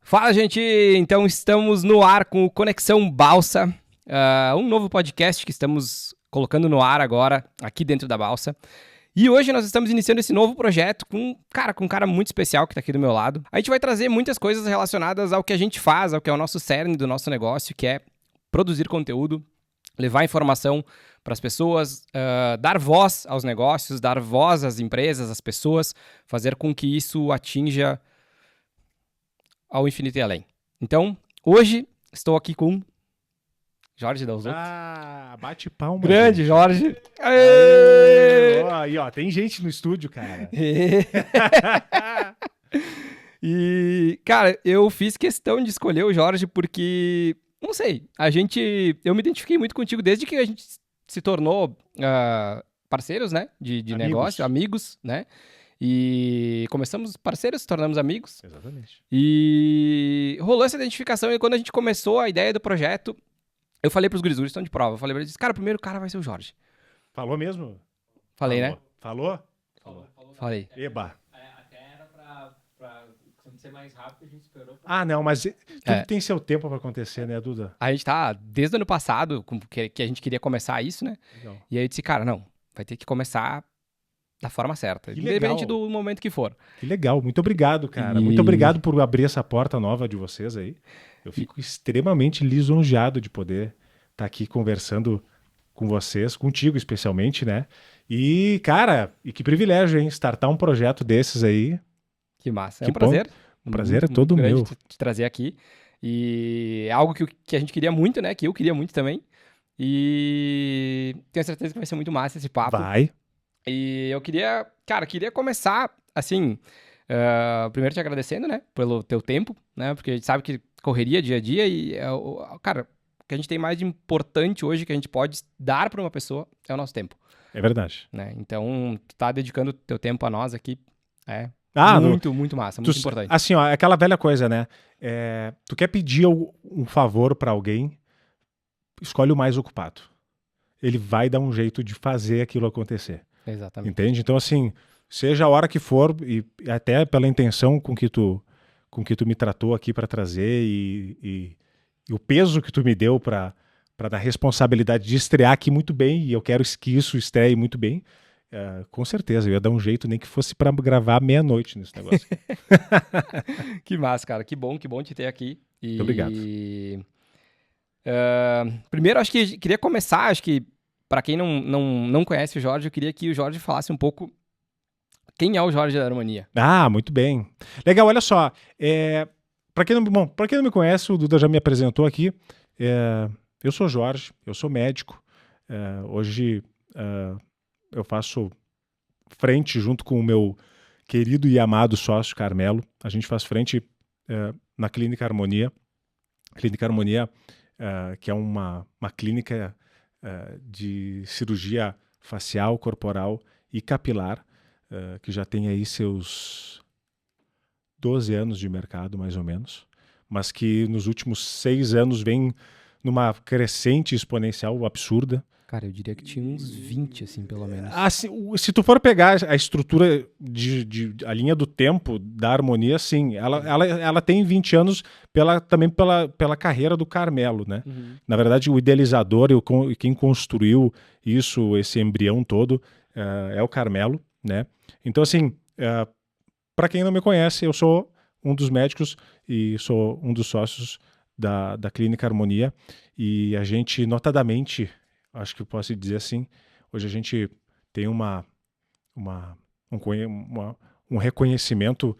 Fala, gente! Então estamos no ar com o Conexão Balsa, um novo podcast que estamos colocando no ar agora, aqui dentro da Balsa. E hoje nós estamos iniciando esse novo projeto com um cara muito especial que está aqui do meu lado. A gente vai trazer muitas coisas relacionadas ao que a gente faz, ao que é o nosso cerne do nosso negócio, que é produzir conteúdo, levar informação para as pessoas, dar voz aos negócios, dar voz às empresas, às pessoas, fazer com que isso atinja ao infinito e além. Então, hoje estou aqui com Jorge Dalzotto. Bate palma. Grande, gente. Jorge. Aê! Aí, ó, tem gente no estúdio, cara. E, cara, eu fiz questão de escolher o Jorge porque, não sei, eu me identifiquei muito contigo desde que a gente se tornou parceiros, né, de negócio, amigos, né, e começamos parceiros, se tornamos amigos. Exatamente. E rolou essa identificação e quando a gente começou a ideia do projeto, eu falei pros guris estão de prova, eu falei pra eles, cara, o primeiro cara vai ser o Jorge. Falou mesmo? Falei, Falou. né? Falou? Falei. Eba. Até era pra ser mais rápido, a gente esperou. Não, mas tudo tem seu tempo pra acontecer, né, Duda? A gente tá, desde o ano passado, que a gente queria começar isso, né? Legal. E aí eu disse, cara, não, vai ter que começar da forma certa, Que independente legal. do momento que for. Que legal. Muito obrigado, cara. E- Muito obrigado por abrir essa porta nova de vocês aí. Eu fico extremamente lisonjeado de poder estar aqui conversando com vocês, contigo especialmente, né? E, cara, que privilégio, hein? Startar um projeto desses aí. Que massa, é Que um prazer. O prazer é Muito todo grande meu. te trazer aqui. E é algo que a gente queria muito, né? Que eu queria muito também. E tenho certeza que vai ser muito massa esse papo. Vai. E eu queria começar, assim, primeiro te agradecendo, né, pelo teu tempo, né, porque a gente sabe que correria dia a dia e, cara, o que a gente tem mais de importante hoje que a gente pode dar para uma pessoa é o nosso tempo, É verdade. né, então tu tá dedicando teu tempo a nós aqui, muito massa, muito importante. Assim, ó, é aquela velha coisa, né? Tu quer pedir um favor pra alguém, escolhe o mais ocupado. Ele vai dar um jeito de fazer aquilo acontecer. Exatamente. Entende? Então, assim, seja a hora que for, e até pela intenção com que tu me tratou aqui para trazer e o peso que tu me deu para dar responsabilidade de estrear aqui muito bem, e eu quero que isso estreie muito bem, com certeza, eu ia dar um jeito, nem que fosse para gravar meia-noite nesse negócio. Que massa, cara, que bom te ter aqui. Muito obrigado. Primeiro, queria começar, para quem não conhece o Jorge, eu queria que o Jorge falasse um pouco quem é o Jorge da Harmonia. Muito bem. Legal, olha só. Para quem não me conhece, o Duda já me apresentou aqui. Eu sou Jorge, eu sou médico. Hoje eu faço frente junto com o meu querido e amado sócio Carmelo. A gente faz frente na Clínica Harmonia. Clínica Harmonia, que é uma clínica de cirurgia facial, corporal e capilar, que já tem aí seus 12 anos de mercado, mais ou menos, mas que nos últimos 6 anos vem numa crescente exponencial absurda. Cara, eu diria que tinha uns 20, assim, pelo menos. Se tu for pegar a estrutura a linha do tempo da Harmonia, sim, ela tem 20 anos também pela carreira do Carmelo, né? Uhum. Na verdade, o idealizador e quem construiu esse embrião todo é o Carmelo, né? Então, assim, para quem não me conhece, eu sou um dos médicos e sou um dos sócios da Clínica Harmonia, e a gente, notadamente, acho que eu posso dizer assim, hoje a gente tem um reconhecimento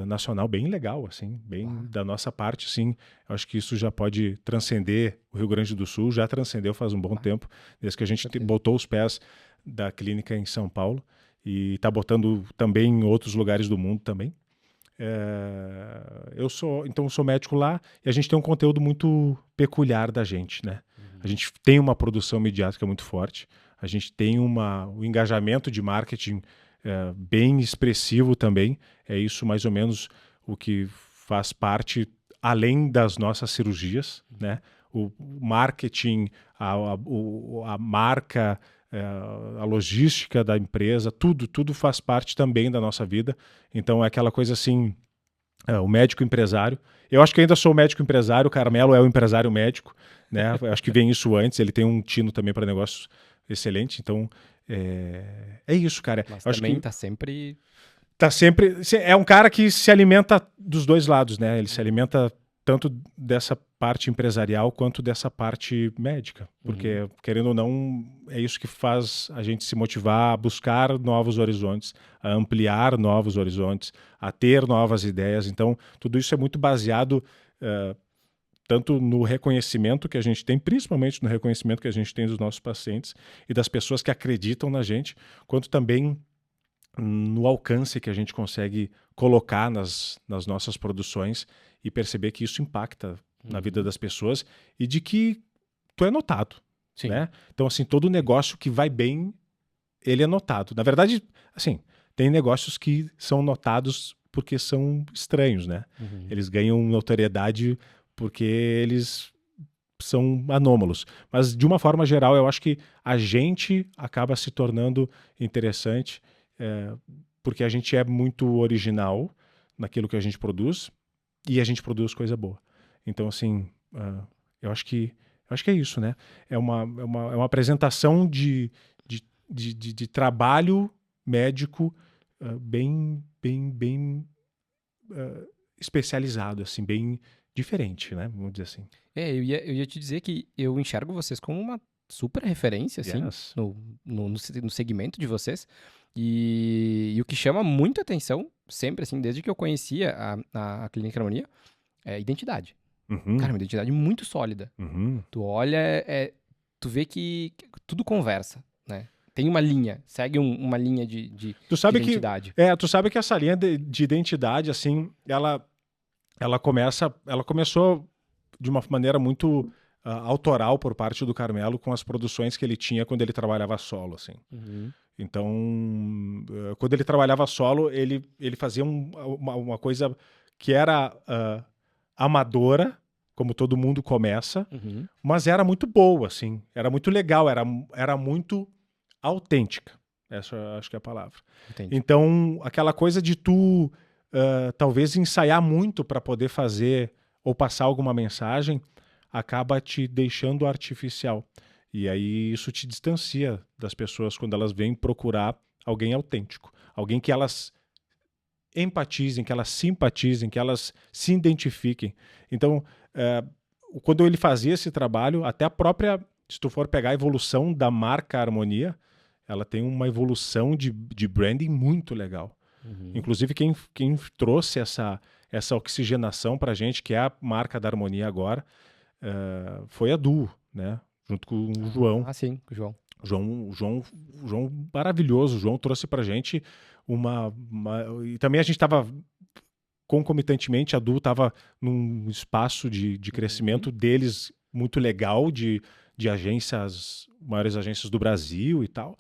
nacional bem legal, assim, bem da nossa parte, assim. Eu acho que isso já pode transcender o Rio Grande do Sul, já transcendeu faz um bom tempo, desde que a gente botou os pés da clínica em São Paulo, e está botando também em outros lugares do mundo também. Eu sou médico lá, e a gente tem um conteúdo muito peculiar da gente, né? A gente tem uma produção midiática muito forte, a gente tem um engajamento de marketing bem expressivo também. É isso mais ou menos o que faz parte, além das nossas cirurgias, né? O marketing, a marca, a logística da empresa, tudo faz parte também da nossa vida. Então é aquela coisa assim, o médico empresário. Eu acho que ainda sou o médico empresário, o Carmelo é o empresário médico, né? Eu acho que vem isso antes, ele tem um tino também para negócios excelente, então é isso, cara. Mas Eu acho também que tá sempre... tá sempre. É um cara que se alimenta dos dois lados, né? Ele se alimenta tanto dessa parte empresarial quanto dessa parte médica. Porque, querendo ou não, é isso que faz a gente se motivar a buscar novos horizontes, a ampliar novos horizontes, a ter novas ideias. Então, tudo isso é muito baseado tanto no reconhecimento que a gente tem, principalmente no reconhecimento que a gente tem dos nossos pacientes e das pessoas que acreditam na gente, quanto também no alcance que a gente consegue colocar nas nossas produções e perceber que isso impacta na vida das pessoas e de que tu é notado, Sim. né? Então, assim, todo negócio que vai bem, ele é notado. Na verdade, assim, tem negócios que são notados porque são estranhos, né? Eles ganham notoriedade porque eles são anômalos. Mas, de uma forma geral, eu acho que a gente acaba se tornando interessante porque a gente é muito original naquilo que a gente produz e a gente produz coisa boa. Então, assim, eu acho que é isso, né? É uma apresentação de trabalho médico bem especializado, assim, bem diferente, né? Vamos dizer assim. Eu ia te dizer que eu enxergo vocês como uma super referência, assim, Yes. no segmento de vocês. E o que chama muito atenção, sempre, assim, desde que eu conhecia a Clínica Harmonia, é a identidade. Uhum. Cara, uma identidade muito sólida. Uhum. Tu olha, tu vê que tudo conversa, né? Tem uma linha, segue uma linha de Tu sabe identidade. tu sabe que essa linha de identidade, assim, ela começou de uma maneira muito autoral por parte do Carmelo com as produções que ele tinha quando ele trabalhava solo, assim. Então, quando ele trabalhava solo, ele fazia uma coisa que era amadora, como todo mundo começa, mas era muito boa, assim. Era muito legal, era muito autêntica. Essa eu acho que é a palavra. Entendi. Então, aquela coisa de tu talvez ensaiar muito para poder fazer ou passar alguma mensagem acaba te deixando artificial. E aí isso te distancia das pessoas quando elas vêm procurar alguém autêntico. Alguém que elas empatizem, que elas simpatizem, que elas se identifiquem. Então, quando ele fazia esse trabalho, até a própria, se tu for pegar a evolução da marca Harmonia, ela tem uma evolução de branding muito legal. Inclusive, quem trouxe essa oxigenação pra gente, que é a marca da Harmonia agora, foi a Duo, né? Junto com o João. Ah, sim, o João. João maravilhoso. O João trouxe pra gente e também a gente estava concomitantemente, a Duo estava num espaço de crescimento deles muito legal, de agências, maiores agências do Brasil e tal.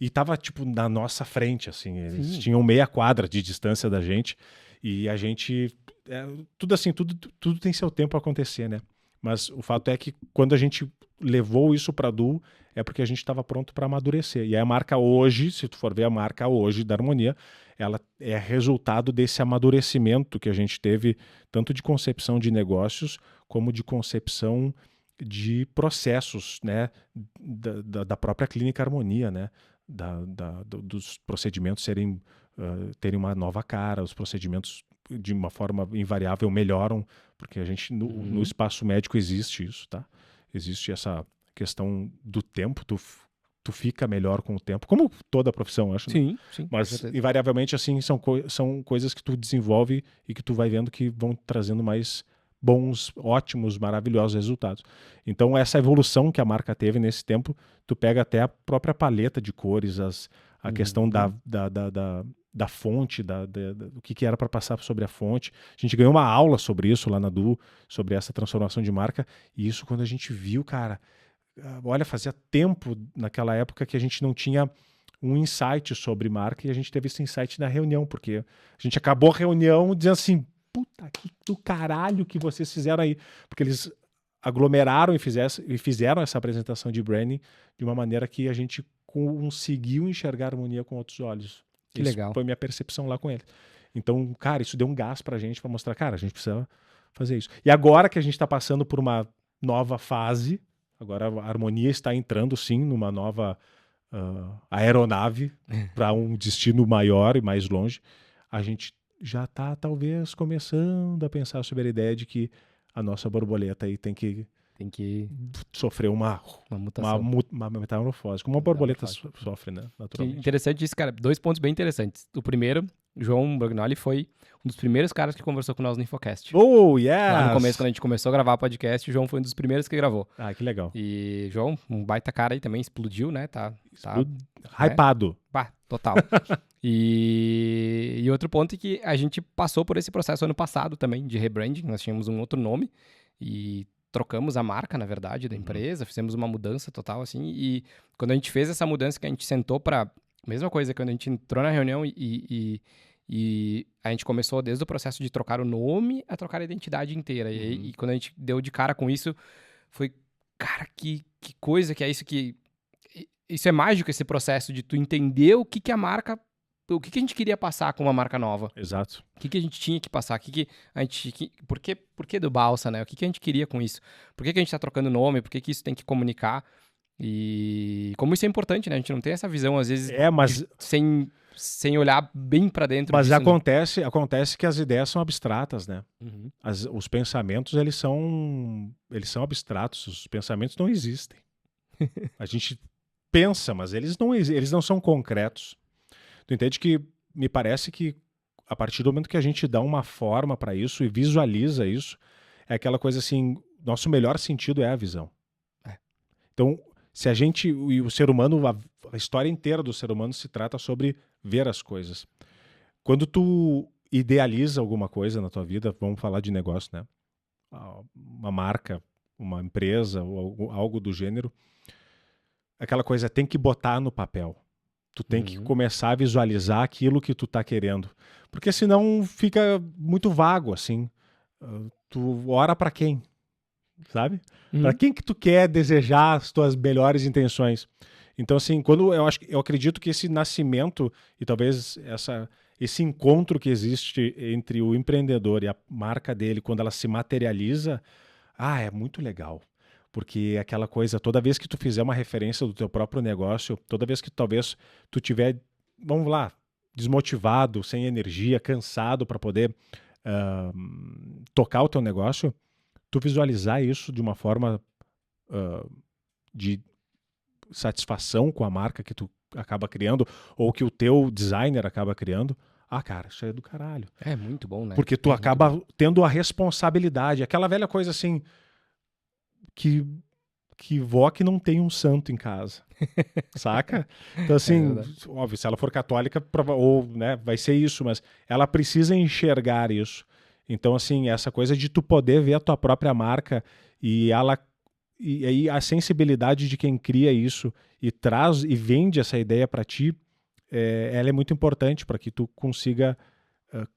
E tava, tipo, na nossa frente, assim. Eles tinham meia quadra de distância da gente. E a gente... tudo assim, tudo tem seu tempo a acontecer, né? Mas o fato é que quando a gente levou isso pra Duo, é porque a gente estava pronto para amadurecer. E a marca hoje, se tu for ver a marca hoje da Harmonia, ela é resultado desse amadurecimento que a gente teve, tanto de concepção de negócios, como de concepção de processos, né? Da própria Clínica Harmonia, né? Dos procedimentos terem uma nova cara, os procedimentos de uma forma invariável melhoram, porque a gente no espaço médico existe isso, tá? Existe essa questão do tempo, tu fica melhor com o tempo, como toda a profissão, acho. Sim, né? sim. Mas invariavelmente assim são coisas que tu desenvolve e que tu vai vendo que vão trazendo mais bons, ótimos, maravilhosos resultados. Então essa evolução que a marca teve nesse tempo, tu pega até a própria paleta de cores, a questão da fonte, do que era para passar sobre a fonte. A gente ganhou uma aula sobre isso lá na Duo, sobre essa transformação de marca, e isso quando a gente viu, cara, olha, fazia tempo naquela época que a gente não tinha um insight sobre marca, e a gente teve esse insight na reunião, porque a gente acabou a reunião dizendo assim, puta que do caralho que vocês fizeram aí, porque eles aglomeraram e fizeram essa apresentação de branding de uma maneira que a gente conseguiu enxergar a Harmonia com outros olhos. Que legal. Foi minha percepção lá com ele. Então, cara, isso deu um gás pra gente pra mostrar, cara, a gente precisa fazer isso. E agora que a gente tá passando por uma nova fase, agora a Harmonia está entrando, sim, numa nova aeronave para um destino maior e mais longe, a gente já tá, talvez, começando a pensar sobre a ideia de que a nossa borboleta aí tem que sofrer uma mutação. uma metamorfose, como uma borboleta sofre, né, naturalmente. Interessante isso, cara. 2 pontos bem interessantes. O primeiro, João Brognoli foi um dos primeiros caras que conversou com nós no Infocast. Oh, yes! Lá no começo, quando a gente começou a gravar podcast, o João foi um dos primeiros que gravou. Ah, que legal. E, João, um baita cara aí também, explodiu, né? Hypado. Bah, total. E outro ponto é que a gente passou por esse processo ano passado também, de rebranding. Nós tínhamos um outro nome e trocamos a marca, na verdade, da empresa, fizemos uma mudança total, assim, e quando a gente fez essa mudança, que a gente sentou pra... Mesma coisa, quando a gente entrou na reunião e a gente começou desde o processo de trocar o nome a trocar a identidade inteira. E quando a gente deu de cara com isso, foi, cara, que coisa que é isso que... Isso é mágico, esse processo de tu entender o que a marca... O que a gente queria passar com uma marca nova. Exato. O que a gente tinha que passar? Por que do Balsa, né? O que a gente queria com isso? Por que a gente tá trocando nome? Por que isso tem que comunicar? E como isso é importante, né? A gente não tem essa visão, às vezes, mas... sem olhar bem pra dentro Mas disso, acontece que as ideias são abstratas, né? Uhum. Os pensamentos, eles são abstratos. Os pensamentos não existem. A gente pensa, mas eles não são concretos. Tu entende que me parece que a partir do momento que a gente dá uma forma para isso e visualiza isso, é aquela coisa assim, nosso melhor sentido é a visão. Então, se a gente, e o ser humano, a história inteira do ser humano se trata sobre ver as coisas. Quando tu idealiza alguma coisa na tua vida, vamos falar de negócio, né? Uma marca, uma empresa, ou algo do gênero, aquela coisa tem que botar no papel. Tu tem que começar a visualizar aquilo que tu tá querendo. Porque senão fica muito vago, assim. Tu ora pra quem? Sabe? Pra quem que tu quer desejar as tuas melhores intenções? Então, assim, eu acredito que esse nascimento e talvez esse encontro que existe entre o empreendedor e a marca dele, quando ela se materializa, é muito legal. Porque aquela coisa, toda vez que tu fizer uma referência do teu próprio negócio, toda vez que talvez tu tiver, vamos lá, desmotivado, sem energia, cansado para poder tocar o teu negócio, tu visualizar isso de uma forma de satisfação com a marca que tu acaba criando ou que o teu designer acaba criando, cara, isso é do caralho. É muito bom, né? Porque tu acaba tendo a responsabilidade, aquela velha coisa assim, que vó que não tem um santo em casa, saca? Então assim, óbvio, se ela for católica, ou, né, vai ser isso, mas ela precisa enxergar isso. Então assim, essa coisa de tu poder ver a tua própria marca e aí a sensibilidade de quem cria isso e traz e vende essa ideia para ti, ela é muito importante para que tu consiga,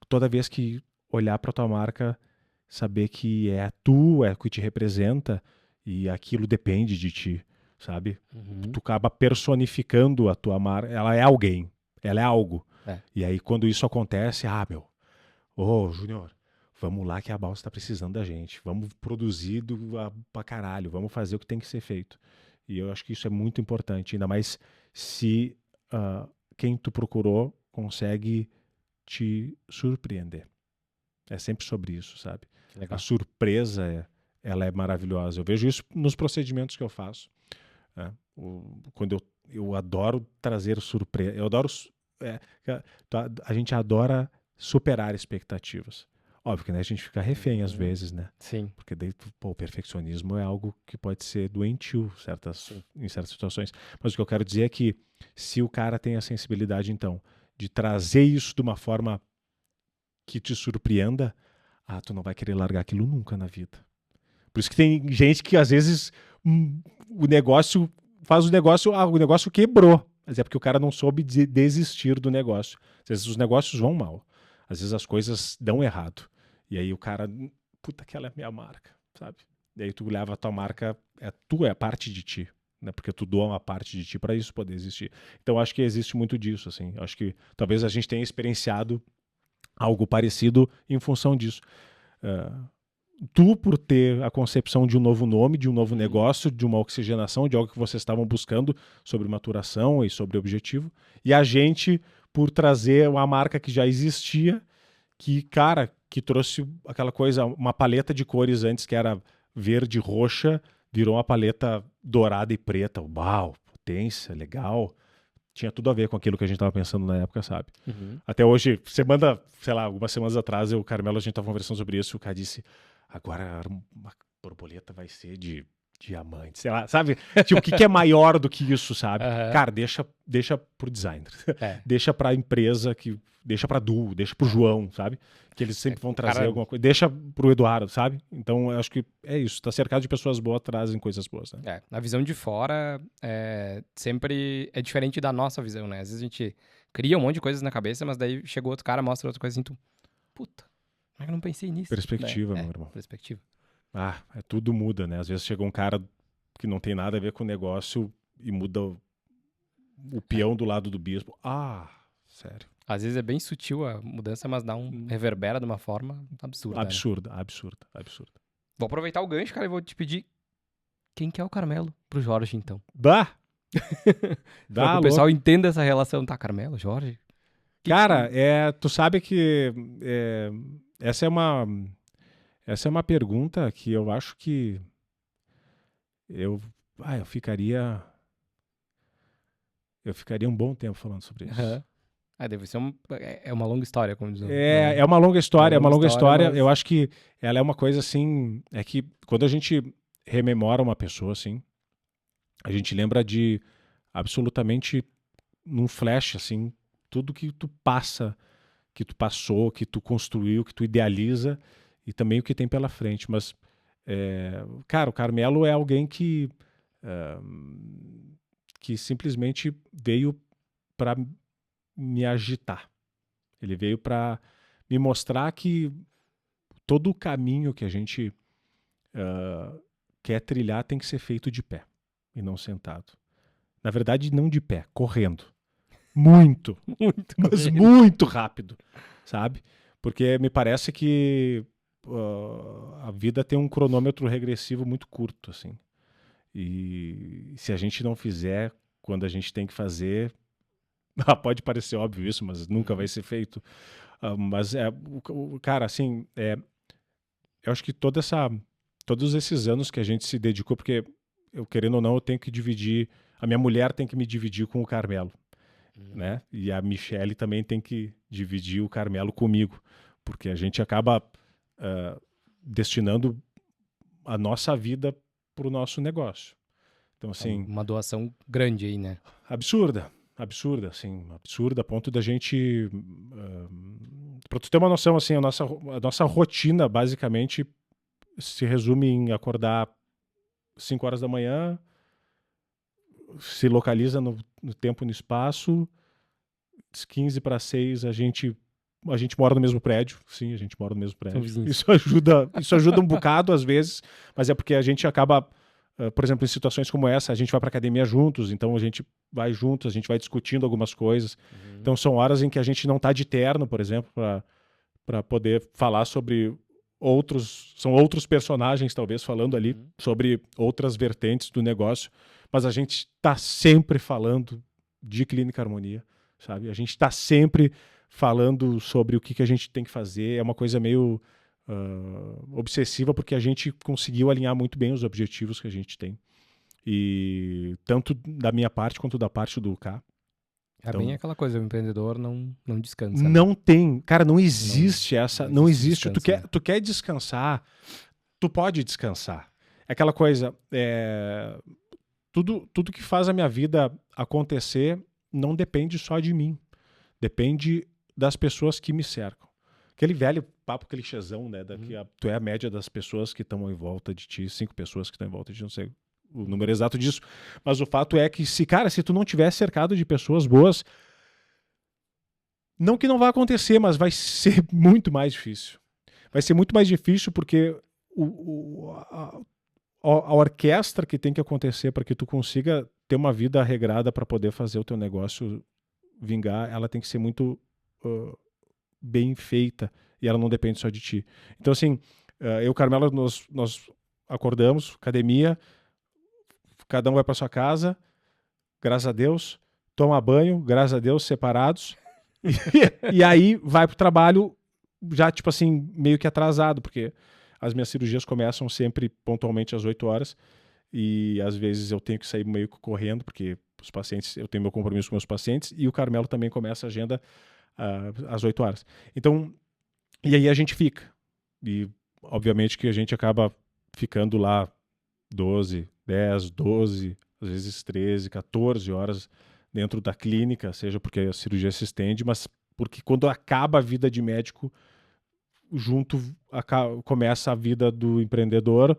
toda vez que olhar para tua marca, saber que é o que te representa e aquilo depende de ti, sabe? Tu acaba personificando a tua marca, ela é alguém, ela é algo. E aí quando isso acontece, Júnior, vamos lá que a Balsa está precisando da gente, vamos produzir pra caralho, vamos fazer o que tem que ser feito. E eu acho que isso é muito importante, ainda mais se quem tu procurou consegue te surpreender. É sempre sobre isso, sabe? A surpresa ela é maravilhosa. Eu vejo isso nos procedimentos que eu faço. Né? Quando eu adoro trazer surpresa. Eu adoro... a gente adora superar expectativas. Óbvio que, né, a gente fica refém às vezes, né? Sim. Porque daí, o perfeccionismo é algo que pode ser doentio em certas situações. Mas o que eu quero dizer é que se o cara tem a sensibilidade, então, de trazer isso de uma forma que te surpreenda, tu não vai querer largar aquilo nunca na vida. Por isso que tem gente que, às vezes, o negócio quebrou. Mas é porque o cara não soube desistir do negócio. Às vezes os negócios vão mal. Às vezes as coisas dão errado. E aí o cara, puta, aquela é a minha marca, sabe? E aí tu leva a tua marca, é parte de ti, né? Porque tu doa uma parte de ti para isso poder existir. Então acho que existe muito disso, assim. Acho que talvez a gente tenha experienciado algo parecido em função disso. Tu, por ter a concepção de um novo nome, de um novo negócio, de uma oxigenação, de algo que vocês estavam buscando sobre maturação e sobre objetivo, e a gente por trazer uma marca que já existia, que, cara, que trouxe aquela coisa, uma paleta de cores antes que era verde, roxa, virou uma paleta dourada e preta. Uau, potência, legal. Tinha tudo a ver com aquilo que a gente estava pensando na época, sabe? Até hoje, semana, sei lá, algumas semanas atrás, eu e o Carmelo, a gente estava conversando sobre isso, e o cara disse, agora uma borboleta vai ser de diamante, sei lá, sabe? Tipo, o que é maior do que isso, sabe? Cara, deixa pro designer. Deixa pra empresa, deixa pra Du, deixa pro João, sabe? Que eles sempre vão trazer alguma coisa. Deixa pro Eduardo, sabe? Então, eu acho que é isso. Tá cercado de pessoas boas, trazem coisas boas, né? A visão de fora sempre é diferente da nossa visão, né? Às vezes a gente cria um monte de coisas na cabeça, mas daí chega outro cara, mostra outra coisa assim, tu... Puta, como é que eu não pensei nisso? Perspectiva, meu irmão. Perspectiva. Tudo muda, né? Às vezes chega um cara que não tem nada a ver com o negócio e muda o peão do lado do bispo. Sério. Às vezes é bem sutil a mudança, mas dá reverbera de uma forma absurda. Absurda. Vou aproveitar o gancho, cara, e vou te pedir quem que é o Carmelo pro Jorge, então. Pra que o pessoal entenda essa relação. Tá, Carmelo, Jorge? Cara, tu sabe que essa é uma pergunta que eu acho que eu ficaria um bom tempo falando sobre isso. Deve ser uma longa história, como diz. É uma longa história, mas... Eu acho que ela é uma coisa assim, é que quando a gente rememora uma pessoa assim, a gente lembra de absolutamente num flash assim, tudo que tu passa, que tu passou, que tu construiu, que tu idealiza e também o que tem pela frente. Mas, cara, o Carmelo é alguém que simplesmente veio para me agitar. Ele veio para me mostrar que todo o caminho que a gente quer trilhar tem que ser feito de pé e não sentado. Na verdade, não de pé, correndo. Muito, mas muito rápido, sabe? Porque me parece que a vida tem um cronômetro regressivo muito curto, assim. E se a gente não fizer quando a gente tem que fazer, pode parecer óbvio isso, mas nunca vai ser feito. Mas, cara, assim, eu acho que todos esses anos que a gente se dedicou, porque eu, querendo ou não, eu tenho que dividir, a minha mulher tem que me dividir com o Carmelo. Né? E a Michele também tem que dividir o Carmelo comigo, porque a gente acaba destinando a nossa vida para o nosso negócio. Então, assim, uma doação grande aí, né? Absurda, assim, absurda a ponto da gente, para tu ter uma noção, assim, a nossa rotina basicamente se resume em acordar 5 horas da manhã, se localiza no tempo e no espaço. 15 para 6 a gente mora no mesmo prédio. Sim, a gente mora no mesmo prédio. Isso ajuda um bocado às vezes, mas é porque a gente acaba, por exemplo, em situações como essa, a gente vai para academia juntos, então a gente vai juntos, a gente vai discutindo algumas coisas. Então são horas em que a gente não tá de terno, por exemplo, para poder falar sobre são outros personagens talvez falando ali sobre outras vertentes do negócio, mas a gente tá sempre falando de Clínica Harmonia, sabe? A gente está sempre falando sobre o que a gente tem que fazer. É uma coisa meio obsessiva, porque a gente conseguiu alinhar muito bem os objetivos que a gente tem. E tanto da minha parte quanto da parte do K. Então, bem aquela coisa, o empreendedor não descansa. Não, né? Tem. Cara, não existe essa. Não existe. Descanso, tu quer descansar, tu pode descansar. É aquela coisa. Tudo que faz a minha vida acontecer não depende só de mim. Depende das pessoas que me cercam. Aquele velho papo clichêzão, né? Tu é a média das pessoas que estão em volta de ti, 5 pessoas que estão em volta de ti, não sei o número exato disso. Mas o fato é que, se tu não tiver cercado de pessoas boas, não que não vai acontecer, mas vai ser muito mais difícil. Vai ser muito mais difícil porque a orquestra que tem que acontecer para que tu consiga ter uma vida regrada para poder fazer o teu negócio vingar, ela tem que ser muito bem feita e ela não depende só de ti. Então, assim, eu e o Carmelo, nós acordamos, academia, cada um vai para sua casa, graças a Deus, toma banho, graças a Deus, separados, e aí vai pro trabalho já, tipo assim, meio que atrasado, porque as minhas cirurgias começam sempre pontualmente às 8 horas, e às vezes eu tenho que sair meio que correndo, porque os pacientes, eu tenho meu compromisso com meus pacientes, e o Carmelo também começa a agenda às 8 horas. Então, e aí a gente fica. E obviamente que a gente acaba ficando lá 12, 10, 12, às vezes 13, 14 horas dentro da clínica, seja porque a cirurgia se estende, mas porque quando acaba a vida de médico, junto começa a vida do empreendedor,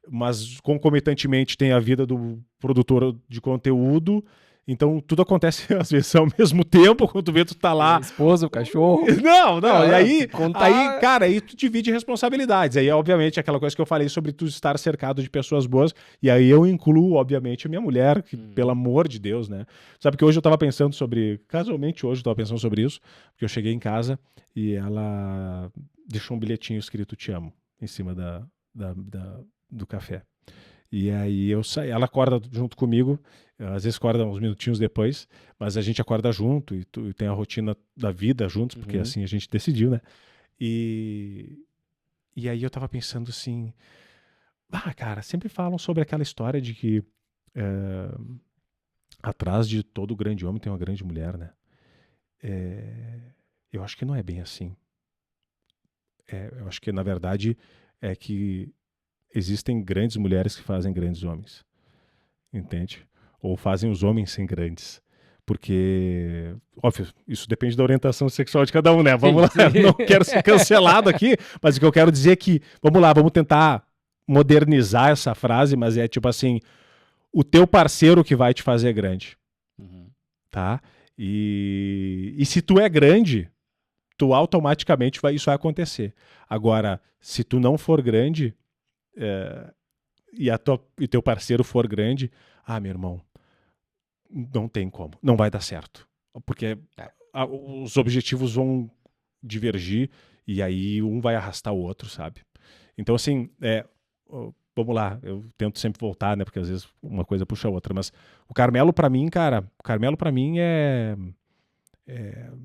mas concomitantemente tem a vida do produtor de conteúdo. Então tudo acontece às vezes ao mesmo tempo, quando tu vê tu tá lá. A esposa, o cachorro. Não, e aí, contar... cara, aí tu divide responsabilidades. Aí, obviamente, aquela coisa que eu falei sobre tu estar cercado de pessoas boas. E aí eu incluo, obviamente, a minha mulher, que, pelo amor de Deus, né? Sabe que hoje eu tava pensando sobre. Casualmente hoje eu tava pensando sobre isso, porque eu cheguei em casa e ela deixou um bilhetinho escrito "Te amo" em cima do café. E aí eu saí, ela acorda junto comigo, às vezes acorda uns minutinhos depois, mas a gente acorda junto e tem a rotina da vida juntos, porque assim a gente decidiu, né? E aí eu tava pensando assim, cara, sempre falam sobre aquela história de que atrás de todo grande homem tem uma grande mulher, né? Eu acho que não é bem assim. Eu acho que, na verdade, é que existem grandes mulheres que fazem grandes homens, entende? Ou fazem os homens sem grandes. Porque, óbvio, isso depende da orientação sexual de cada um, né? Vamos lá, não quero ser cancelado aqui, mas o que eu quero dizer é que, vamos lá, vamos tentar modernizar essa frase, mas é tipo assim, o teu parceiro que vai te fazer grande, tá? E se tu é grande, tu automaticamente isso vai acontecer. Agora, se tu não for grande, e teu parceiro for grande, meu irmão, não tem como, não vai dar certo. Porque os objetivos vão divergir e aí um vai arrastar o outro, sabe? Então, assim, vamos lá, eu tento sempre voltar, né? Porque às vezes uma coisa puxa a outra, mas o Carmelo pra mim, cara,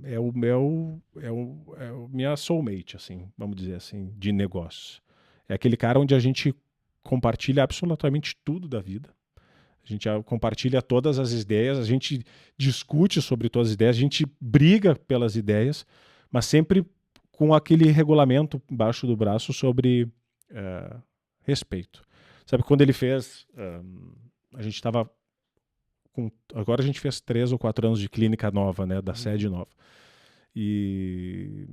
é o minha soulmate, assim, vamos dizer assim, de negócios. É aquele cara onde a gente compartilha absolutamente tudo da vida. A gente compartilha todas as ideias, a gente discute sobre todas as ideias, a gente briga pelas ideias, mas sempre com aquele regulamento embaixo do braço sobre respeito. Sabe, quando ele fez... a gente estava... Agora a gente fez 3 ou 4 anos de clínica nova, né, da sede nova. E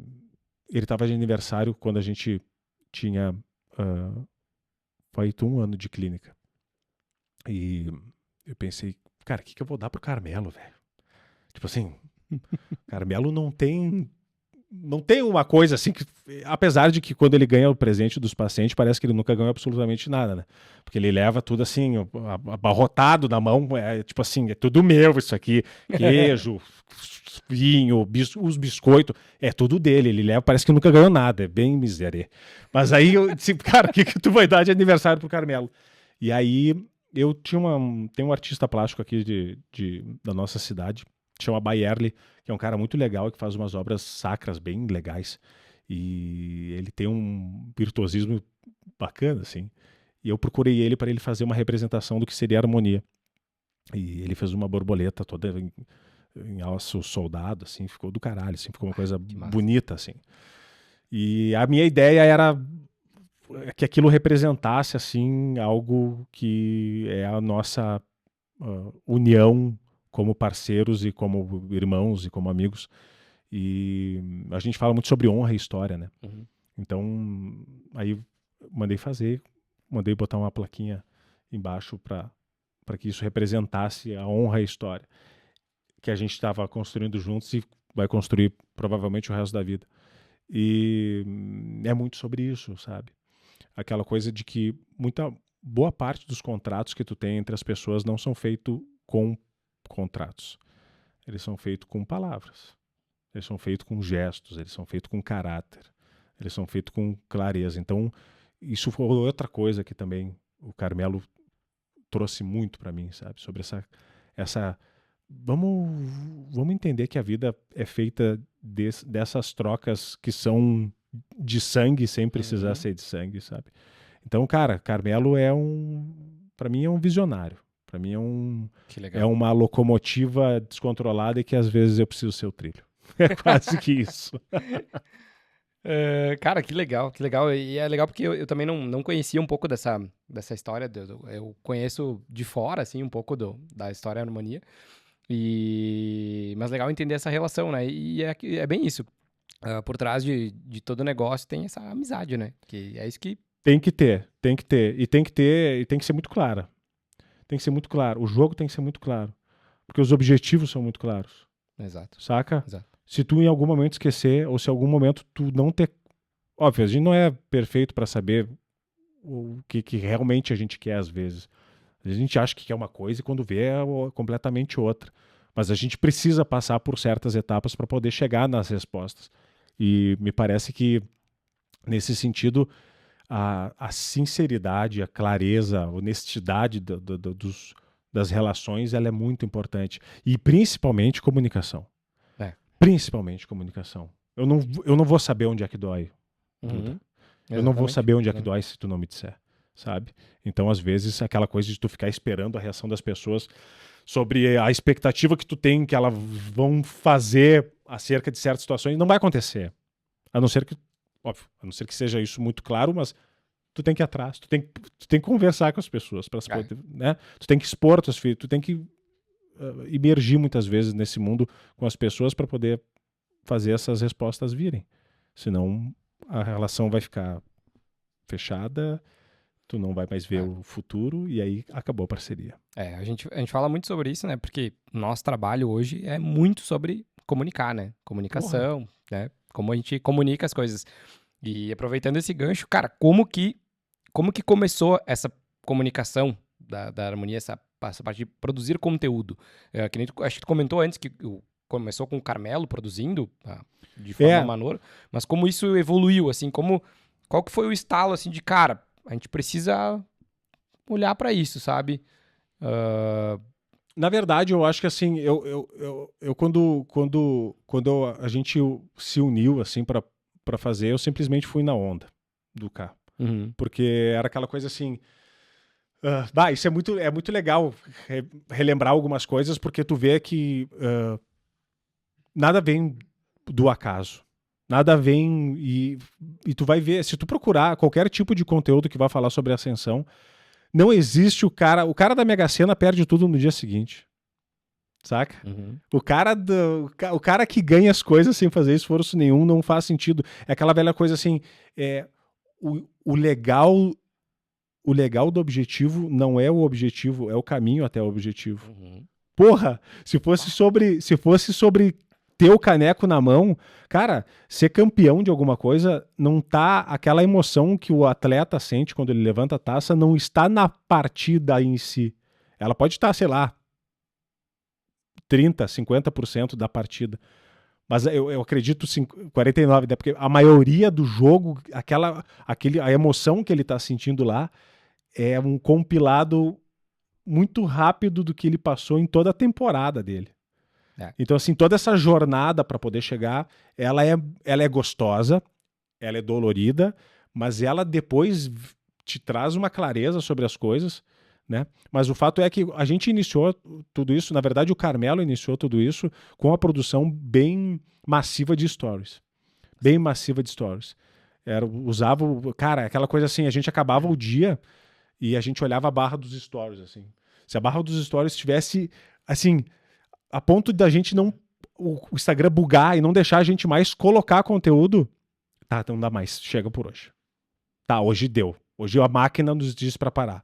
ele estava de aniversário quando a gente tinha feito 1 ano de clínica. E eu pensei, cara, o que eu vou dar pro Carmelo, velho? Tipo assim, Carmelo não tem uma coisa assim que, apesar de que quando ele ganha o presente dos pacientes, parece que ele nunca ganhou absolutamente nada, né? Porque ele leva tudo assim, abarrotado na mão, tipo assim, é tudo meu isso aqui, queijo, vinho, os biscoitos, é tudo dele, ele leva, parece que nunca ganhou nada, é bem miséria. Mas aí eu disse, cara, o que tu vai dar de aniversário pro Carmelo? E aí eu tem um artista plástico aqui da nossa cidade, que chama Bayerly, que é um cara muito legal e que faz umas obras sacras bem legais. E ele tem um virtuosismo bacana, assim. E eu procurei ele para ele fazer uma representação do que seria a harmonia. E ele fez uma borboleta toda em aço soldado, assim, ficou do caralho, assim, ficou uma coisa bonita, assim. E a minha ideia era que aquilo representasse, assim, algo que é a nossa união como parceiros e como irmãos e como amigos. E a gente fala muito sobre honra e história, né? Então, aí mandei botar uma plaquinha embaixo para que isso representasse a honra e a história que a gente estava construindo juntos e vai construir provavelmente o resto da vida. E é muito sobre isso, sabe? Aquela coisa de que boa parte dos contratos que tu tem entre as pessoas não são feitos com contratos. Eles são feitos com palavras. Eles são feitos com gestos, eles são feitos com caráter, eles são feitos com clareza. Então, isso foi outra coisa que também o Carmelo trouxe muito para mim, sabe? Sobre essa vamos entender que a vida é feita dessas trocas que são de sangue sem precisar ser de sangue, sabe? Então, cara, Carmelo para mim é um visionário. Para mim é uma locomotiva descontrolada e que às vezes eu preciso ser o trilho. É quase que isso. Cara, que legal, que legal. E é legal porque eu também não conhecia um pouco dessa história. Eu conheço de fora, assim, um pouco da história da harmonia. Mas legal entender essa relação, né? E é bem isso. Por trás de todo negócio tem essa amizade, né? Que é isso que... Tem que ter. E tem que ser muito clara. Tem que ser muito claro. O jogo tem que ser muito claro. Porque os objetivos são muito claros. Exato. Saca? Exato. Se tu em algum momento esquecer, ou se em algum momento tu não ter... Óbvio, a gente não é perfeito para saber o que realmente a gente quer às vezes. A gente acha que quer uma coisa e quando vê é completamente outra. Mas a gente precisa passar por certas etapas para poder chegar nas respostas. E me parece que, nesse sentido, a sinceridade, a clareza, a honestidade das relações, ela é muito importante. E principalmente comunicação. Principalmente comunicação. Eu não vou saber onde é que dói. Eu não vou saber onde é que dói se tu não me disser, sabe? Então, às vezes, aquela coisa de tu ficar esperando a reação das pessoas sobre a expectativa que tu tem que elas vão fazer acerca de certas situações, não vai acontecer. A não ser que, óbvio, a não ser que seja isso muito claro, mas tu tem que ir atrás, tu tem que conversar com as pessoas, né? Tu tem que expor teus filhos, tu tem que imergir muitas vezes nesse mundo com as pessoas para poder fazer essas respostas virem. Senão a relação vai ficar fechada, tu não vai mais ver o futuro e aí acabou a parceria. A gente fala muito sobre isso, né? Porque nosso trabalho hoje é muito sobre comunicar, né? Comunicação, né? Como a gente comunica as coisas. E aproveitando esse gancho, cara, como que começou essa comunicação da harmonia, essa parte de produzir conteúdo? Que nem acho que tu comentou antes que começou com o Carmelo produzindo de forma manor, mas como isso evoluiu, assim, qual que foi o estalo, assim, de cara, a gente precisa olhar pra isso, sabe? Na verdade, eu acho que assim, quando a gente se uniu assim para fazer, eu simplesmente fui na onda do carro. Porque era aquela coisa assim, isso é muito legal relembrar algumas coisas, porque tu vê que nada vem do acaso. Nada vem e tu vai ver, se tu procurar qualquer tipo de conteúdo que vai falar sobre ascensão, não existe o cara da Mega Sena perde tudo no dia seguinte. Saca? O cara que ganha as coisas sem fazer esforço nenhum não faz sentido. É aquela velha coisa assim, o legal do objetivo não é o objetivo, é o caminho até o objetivo. Porra, se fosse sobre ter o caneco na mão, cara, ser campeão de alguma coisa, não tá, aquela emoção que o atleta sente quando ele levanta a taça não está na partida em si. Ela pode estar, sei lá, 30%, 50% da partida. Mas eu acredito 49%, né? Porque a maioria do jogo, a emoção que ele está sentindo lá é um compilado muito rápido do que ele passou em toda a temporada dele. Então, assim, toda essa jornada para poder chegar, ela é gostosa, ela é dolorida, mas ela depois te traz uma clareza sobre as coisas, né? Mas o fato é que a gente iniciou tudo isso, na verdade o Carmelo iniciou tudo isso com a produção bem massiva de stories. Bem massiva de stories. Cara, aquela coisa assim, a gente acabava o dia e a gente olhava a barra dos stories, assim. Se a barra dos stories tivesse, assim, a ponto da gente o Instagram bugar e não deixar a gente mais colocar conteúdo, tá, não dá mais, chega por hoje. Tá, hoje deu. Hoje a máquina nos diz pra parar.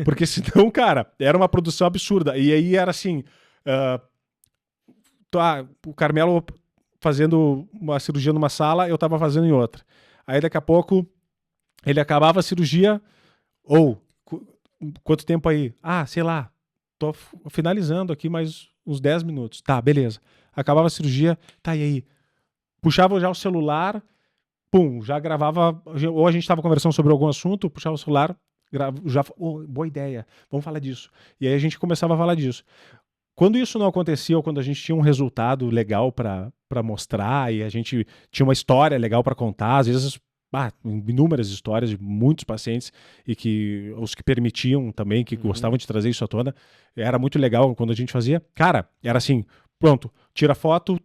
Porque senão, cara, era uma produção absurda. E aí era assim, o Carmelo fazendo uma cirurgia numa sala, eu tava fazendo em outra. Aí daqui a pouco ele acabava a cirurgia, quanto tempo aí? Sei lá, tô finalizando aqui mais uns 10 minutos. Tá, beleza. Acabava a cirurgia, tá, e aí? puxava já o celular, pum, já gravava, ou a gente estava conversando sobre algum assunto, puxava o celular, já, boa ideia, vamos falar disso. E aí a gente começava a falar disso. Quando isso não acontecia, ou quando a gente tinha um resultado legal para mostrar e a gente tinha uma história legal para contar, às vezes inúmeras histórias de muitos pacientes e que os que permitiam também, que gostavam de trazer isso à tona, era muito legal quando a gente fazia. Cara, era assim, pronto, tira foto,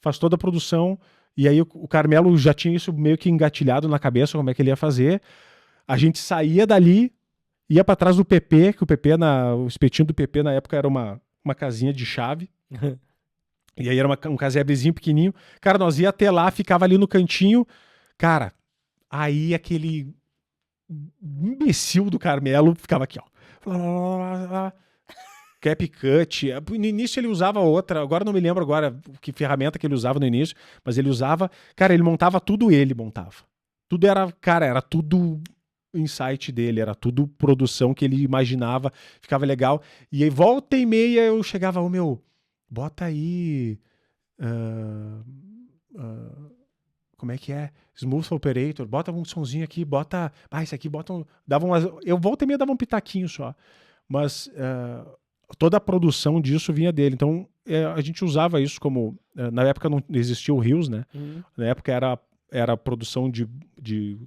faz toda a produção, e aí o Carmelo já tinha isso meio que engatilhado na cabeça, como é que ele ia fazer. A gente saía dali, ia para trás do PP, que o espetinho do PP na época era uma casinha de chave. E aí era um casebrezinho pequenininho. Cara, nós ia até lá, ficava ali no cantinho. Cara, aí aquele imbecil do Carmelo ficava aqui, ó. Cap cut. No início ele usava outra, agora não me lembro agora que ferramenta que ele usava no início, mas ele usava, cara, ele montava tudo, ele montava. Tudo era, cara, era tudo insight dele, era tudo produção que ele imaginava, ficava legal. E aí volta e meia eu chegava, bota aí como é que é? Smooth Operator, bota um sonzinho aqui, bota, isso aqui, bota eu volta e meia dava um pitaquinho só. Mas toda a produção disso vinha dele. Então, a gente usava isso como... na época não existia o Reels, né? Na época era a produção de...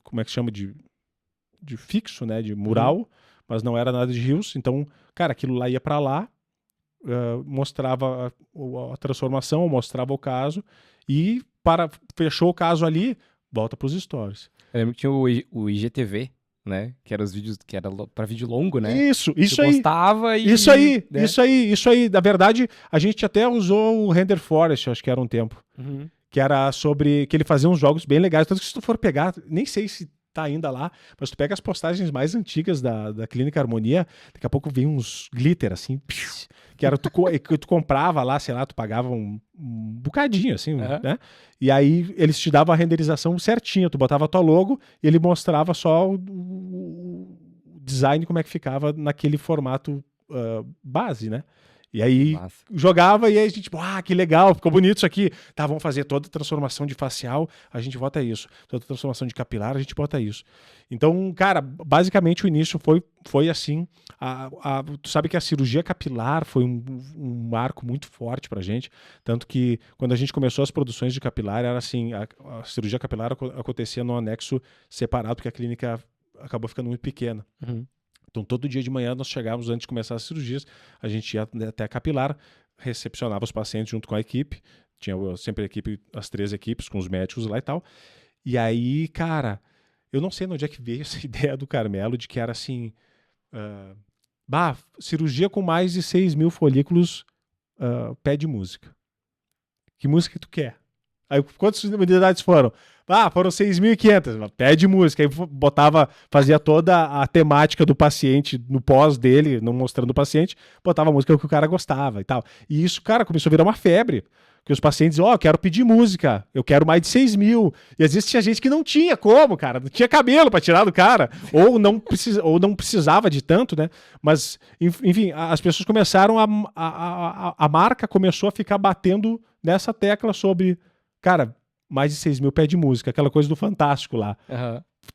Como é que chama? De fixo, né? De mural. Mas não era nada de Reels. Então, cara, aquilo lá ia pra lá, mostrava a transformação, mostrava o caso e fechou o caso ali, volta pros stories. Eu lembro que tinha o IGTV, né? Que era os vídeos, que era pra vídeo longo, né? Isso aí. Postava e... Isso aí, né? isso aí. Na verdade, a gente até usou o Render Forest, acho que era um tempo. Que era sobre... Que ele fazia uns jogos bem legais. Tanto que se tu for pegar, nem sei se tá ainda lá, mas tu pega as postagens mais antigas da Clínica Harmonia, daqui a pouco vem uns glitter, assim, que era que tu comprava lá, sei lá, tu pagava um bocadinho, assim, né? E aí eles te davam a renderização certinha, tu botava a tua logo e ele mostrava só o design, como é que ficava naquele formato base, né? E aí jogava e aí a gente, que legal, ficou bonito isso aqui. Tá, vamos fazer toda a transformação de facial, a gente bota isso. Toda a transformação de capilar, a gente bota isso. Então, cara, basicamente o início foi assim. Tu sabe que a cirurgia capilar foi um marco muito forte pra gente. Tanto que quando a gente começou as produções de capilar, era assim, a cirurgia capilar acontecia num anexo separado, porque a clínica acabou ficando muito pequena. Então, todo dia de manhã nós chegávamos, antes de começar as cirurgias, a gente ia até a capilar, recepcionava os pacientes junto com a equipe, tinha sempre a equipe, as 3 equipes, com os médicos lá e tal. E aí, cara, eu não sei de onde é que veio essa ideia do Carmelo, de que era assim, cirurgia com mais de 6 mil folículos, pede música. Que música que tu quer? Aí, quantas unidades foram? Foram 6.500. Pede música. Aí fazia toda a temática do paciente no pós dele, não mostrando o paciente, botava a música que o cara gostava e tal. E isso, cara, começou a virar uma febre. Porque os pacientes diziam, eu quero pedir música, eu quero mais de 6 mil. E às vezes tinha gente que não tinha como, cara, não tinha cabelo para tirar do cara, ou não precisava de tanto, né? Mas, enfim, as pessoas começaram a marca começou a ficar batendo nessa tecla sobre, cara, mais de 6 mil pede música, aquela coisa do Fantástico lá.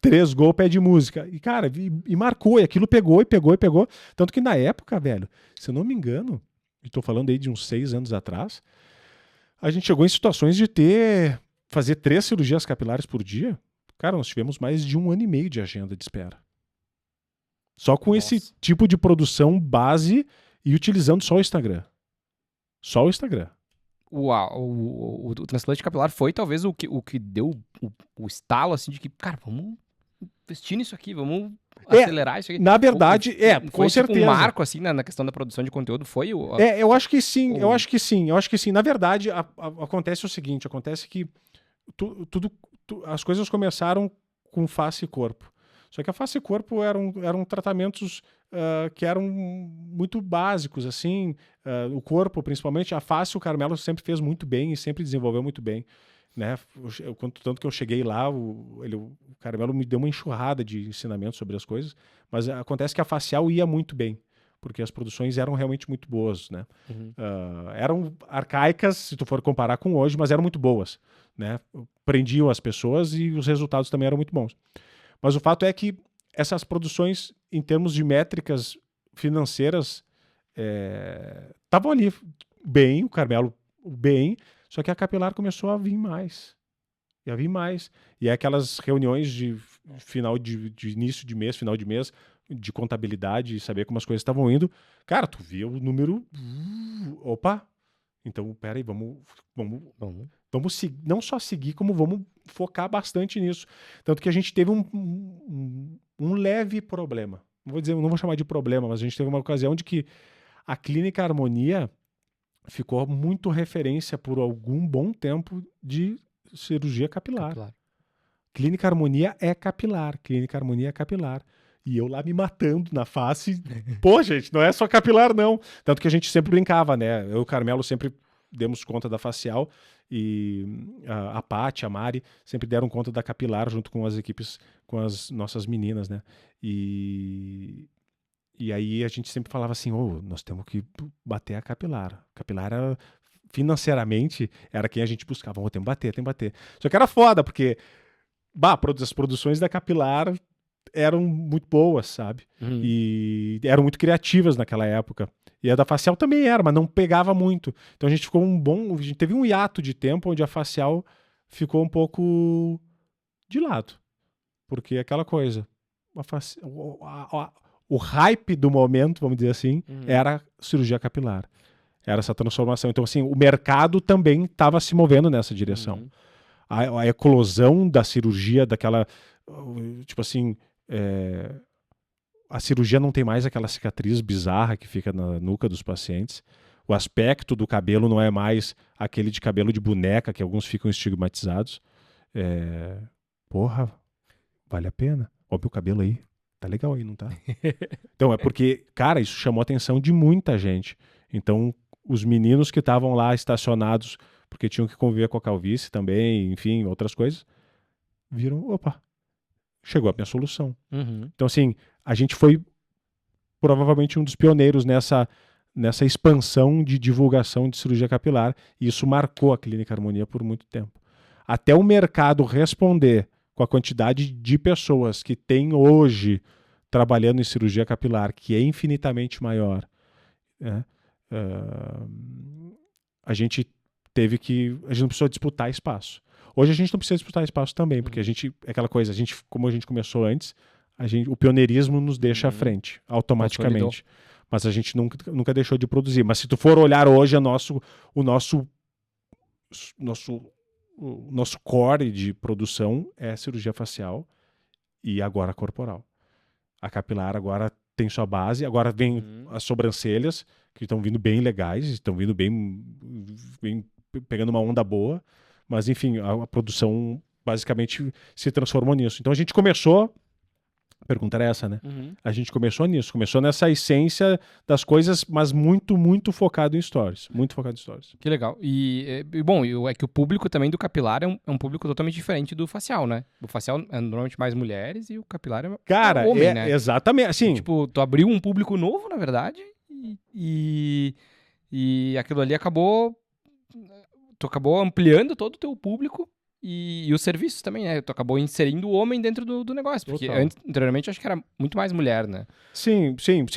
3 gols pede música. E, cara, e marcou, e aquilo pegou. Tanto que na época, velho, se eu não me engano, e tô falando aí de uns 6 anos atrás, a gente chegou em situações de fazer 3 cirurgias capilares por dia. Cara, nós tivemos mais de 1 ano e meio de agenda de espera. Só com esse tipo de produção base e utilizando só o Instagram. Só o Instagram. O transplante capilar foi talvez o que deu o estalo, assim, de que, cara, vamos investir nisso aqui, vamos acelerar isso aqui. Na verdade, com certeza. Um marco, assim, na questão da produção de conteúdo, foi o... eu acho que sim, eu acho que sim. Na verdade, acontece o seguinte, acontece que as coisas começaram com face e corpo. Só que a face e corpo eram tratamentos que eram muito básicos, assim, o corpo, principalmente. A face, o Carmelo sempre fez muito bem e sempre desenvolveu muito bem, né? Tanto que eu cheguei lá, o Carmelo me deu uma enxurrada de ensinamentos sobre as coisas, mas acontece que a facial ia muito bem, porque as produções eram realmente muito boas, né? Uhum. Eram arcaicas, se tu for comparar com hoje, mas eram muito boas, né? Prendiam as pessoas e os resultados também eram muito bons. Mas o fato é que essas produções, em termos de métricas financeiras, estavam ali bem, o Carmelo bem, só que a Capilar começou a vir mais. E a vir mais. E é aquelas reuniões de de início de mês, final de mês, de contabilidade, saber como as coisas estavam indo. Cara, tu via o número. Opa! Então, peraí, vamos não só seguir, como vamos focar bastante nisso. Tanto que a gente teve um leve problema. Não vou chamar de problema, mas a gente teve uma ocasião de que a Clínica Harmonia ficou muito referência por algum bom tempo de cirurgia capilar. Clínica Harmonia é capilar. Clínica Harmonia é capilar. E eu lá me matando na face. Pô, gente, não é só capilar, não. Tanto que a gente sempre brincava, né? Eu e o Carmelo sempre demos conta da facial e a Paty, a Mari, sempre deram conta da capilar junto com as equipes, com as nossas meninas, né? E aí a gente sempre falava assim, nós temos que bater a capilar. Capilar era, financeiramente era quem a gente buscava. Tem que bater. Só que era foda, porque as produções da capilar eram muito boas, sabe? Uhum. E eram muito criativas naquela época. E a da facial também era, mas não pegava muito. Então a gente teve um hiato de tempo onde a facial ficou um pouco de lado. Porque aquela coisa, o hype do momento, vamos dizer assim, era cirurgia capilar. Era essa transformação. Então, assim, o mercado também estava se movendo nessa direção. A eclosão da cirurgia, daquela, tipo assim, a cirurgia não tem mais aquela cicatriz bizarra que fica na nuca dos pacientes. O aspecto do cabelo não é mais aquele de cabelo de boneca, que alguns ficam estigmatizados. Porra, vale a pena. Ó, meu cabelo aí, tá legal aí, não tá? Então, é porque, cara, isso chamou a atenção de muita gente. Então, os meninos que estavam lá estacionados, porque tinham que conviver com a calvície também, enfim, outras coisas, viram, opa, chegou a minha solução. Então, assim, a gente foi provavelmente um dos pioneiros nessa expansão de divulgação de cirurgia capilar, e isso marcou a Clínica Harmonia por muito tempo. Até o mercado responder com a quantidade de pessoas que tem hoje trabalhando em cirurgia capilar, que é infinitamente maior, né? A gente não precisou disputar espaço. Hoje a gente não precisa disputar espaço também, porque é aquela coisa, como a gente começou antes, o pioneirismo nos deixa à frente, automaticamente. Mas a gente nunca deixou de produzir. Mas se tu for olhar hoje, o nosso core de produção é cirurgia facial e agora corporal. A capilar agora tem sua base, agora vem as sobrancelhas, que estão vindo bem legais, estão vindo bem pegando uma onda boa, mas enfim, a produção basicamente se transformou nisso. Então a gente começou, a pergunta era essa, né? A gente começou nisso, começou nessa essência das coisas, mas muito, muito focado em stories. Muito focado em stories. Que legal. E bom, é que o público também do capilar é um público totalmente diferente do facial, né? O facial é normalmente mais mulheres e o capilar é homem, né? Exatamente. Assim, e, tipo, tu abriu um público novo, na verdade, e aquilo ali tu acabou ampliando todo o teu público e os serviços também, né? Tu acabou inserindo o homem dentro do negócio, porque anteriormente eu acho que era muito mais mulher, né? Sim,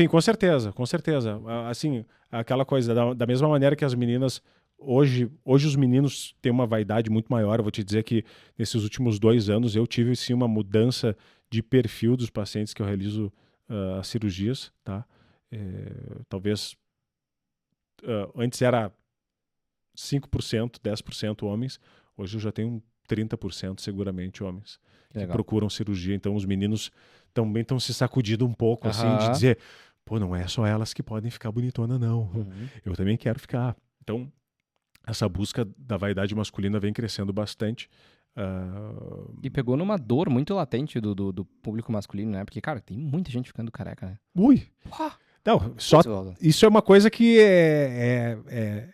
com certeza, com certeza. Assim, aquela coisa, da mesma maneira que as meninas, hoje os meninos têm uma vaidade muito maior. Eu vou te dizer que nesses últimos 2 anos eu tive sim uma mudança de perfil dos pacientes que eu realizo as cirurgias, tá? Talvez antes era 5%, 10% homens, hoje eu já tenho 30% seguramente homens que procuram cirurgia. Então os meninos também estão se sacudindo um pouco, assim, de dizer, pô, não é só elas que podem ficar bonitona, não. Eu também quero ficar. Então, essa busca da vaidade masculina vem crescendo bastante. E pegou numa dor muito latente do público masculino, né? Porque, cara, tem muita gente ficando careca, né? Ui! Não, isso é uma coisa que é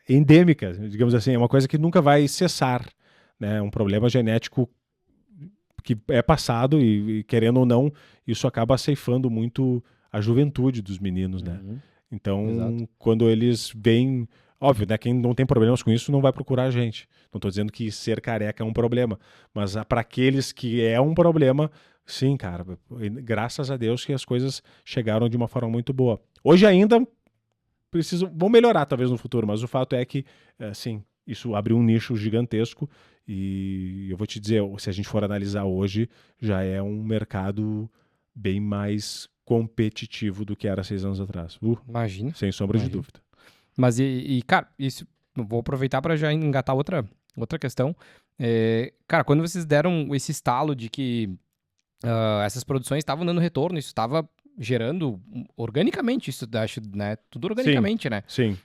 endêmica, digamos assim, é uma coisa que nunca vai cessar, né? É um problema genético que é passado e, querendo ou não, isso acaba ceifando muito a juventude dos meninos, né? Então, Exato. quando eles veem... Óbvio, né? Quem não tem problemas com isso não vai procurar a gente. Não estou dizendo que ser careca é um problema. Mas para aqueles que é um problema, sim, cara. Graças a Deus que as coisas chegaram de uma forma muito boa. Hoje ainda vão melhorar talvez no futuro, mas o fato é que, sim, isso abre um nicho gigantesco e eu vou te dizer, se a gente for analisar hoje, já é um mercado bem mais competitivo do que era 6 anos atrás. Imagina. Sem sombra de Imagina. dúvida. Mas, cara, isso, vou aproveitar para já engatar outra questão. Cara, quando vocês deram esse estalo de que essas produções estavam dando retorno, isso estava gerando organicamente, isso, acho, né? Tudo organicamente, né? Sim.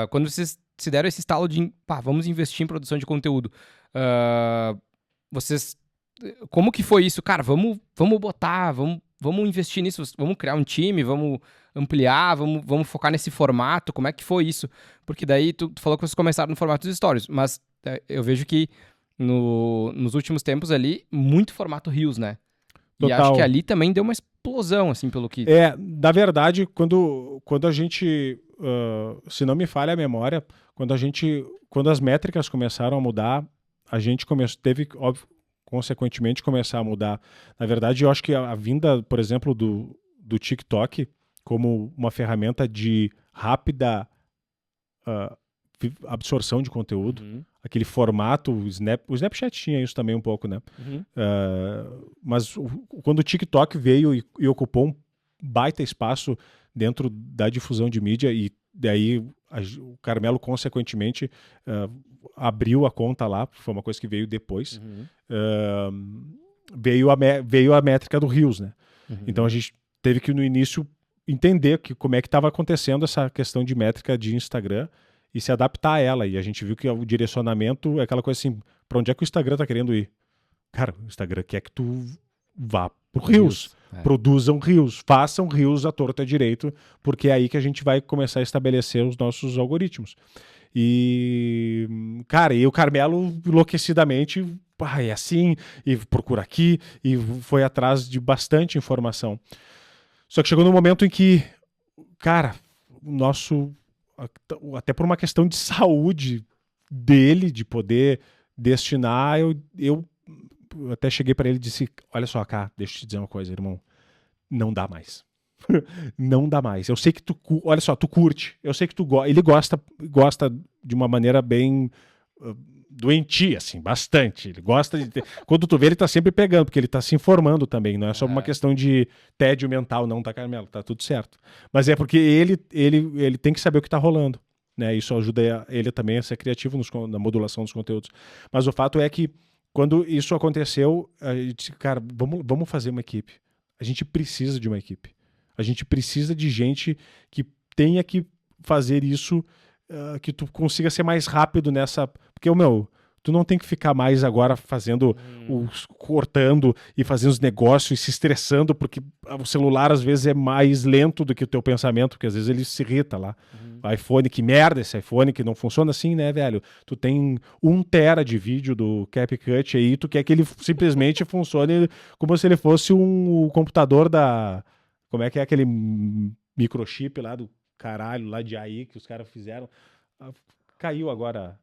Quando vocês se deram esse estalo de, pá, vamos investir em produção de conteúdo, vocês, como que foi isso? Cara, vamos botar, vamos investir nisso, vamos criar um time, vamos ampliar, vamos focar nesse formato, como é que foi isso? Porque daí tu falou que vocês começaram no formato dos stories, mas eu vejo que nos últimos tempos ali, muito formato Reels, né? Total. E acho que ali também deu uma explosão, assim, pelo que... Na verdade, quando a gente, se não me falha a memória, quando as métricas começaram a mudar, a gente teve, óbvio, consequentemente, começar a mudar. Na verdade, eu acho que a vinda, por exemplo, do TikTok como uma ferramenta de rápida absorção de conteúdo, aquele formato, o Snapchat tinha isso também um pouco, né? Mas quando o TikTok veio e ocupou um baita espaço dentro da difusão de mídia, e daí o Carmelo, consequentemente, abriu a conta lá, foi uma coisa que veio depois, veio a métrica do Reels, né? Então a gente teve que, no início, entender como é que estava acontecendo essa questão de métrica de Instagram e se adaptar a ela. E a gente viu que o direcionamento é aquela coisa assim, para onde é que o Instagram tá querendo ir? Cara, o Instagram quer que tu vá pro Reels. Produzam Reels, façam Reels à torta e à direito, porque é aí que a gente vai começar a estabelecer os nossos algoritmos. E, cara, e o Carmelo enlouquecidamente, é assim, e procura aqui, e foi atrás de bastante informação. Só que chegou num momento em que, cara, até por uma questão de saúde dele, de poder destinar, eu até cheguei para ele e disse, olha só, cá, deixa eu te dizer uma coisa, irmão, não dá mais. Não dá mais. Eu sei que olha só, tu curte, eu sei que ele gosta de uma maneira bem doentia, assim, bastante. Ele gosta de quando tu vê, ele tá sempre pegando, porque ele tá se informando também, não é só uma questão de tédio mental, não, tá, Carmelo? Tá tudo certo. Mas é porque ele tem que saber o que tá rolando, né? Isso ajuda ele também a ser criativo na modulação dos conteúdos. Mas o fato é que quando isso aconteceu, a gente disse, cara, vamos fazer uma equipe. A gente precisa de uma equipe. A gente precisa de gente que tenha que fazer isso, que tu consiga ser mais rápido nessa... Porque, tu não tem que ficar mais agora fazendo, cortando e fazendo os negócios e se estressando, porque o celular às vezes é mais lento do que o teu pensamento, porque às vezes ele se irrita lá. iPhone, que merda esse iPhone, que não funciona assim, né, velho? Tu tem 1 tera de vídeo do CapCut aí, tu quer que ele simplesmente funcione como se ele fosse um computador como é que é aquele microchip lá do caralho, lá de AI, que os caras fizeram. Caiu agora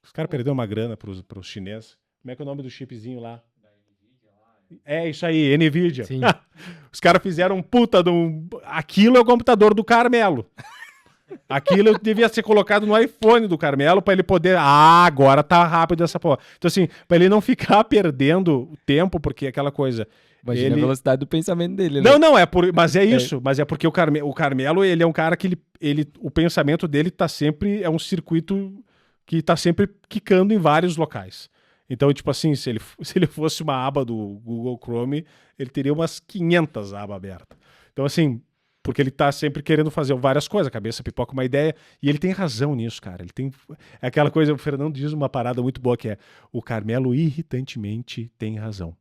os caras perderam uma grana pros chineses. Como é que é o nome do chipzinho lá? É isso aí, NVIDIA. Sim. Os caras fizeram um puta de um... Aquilo é o computador do Carmelo. Aquilo devia ser colocado no iPhone do Carmelo pra ele poder... agora tá rápido essa porra. Então assim, pra ele não ficar perdendo tempo, porque aquela coisa... Imagina a velocidade do pensamento dele, né? Não, mas é isso. Mas é porque o Carmelo, ele é um cara que o pensamento dele tá sempre... É um circuito que tá sempre quicando em vários locais. Então, tipo assim, se ele fosse uma aba do Google Chrome, ele teria umas 500 abas abertas. Então, assim, porque ele tá sempre querendo fazer várias coisas, a cabeça pipoca uma ideia, e ele tem razão nisso, cara. É aquela coisa, o Fernando diz uma parada muito boa, que é, o Carmelo irritantemente tem razão.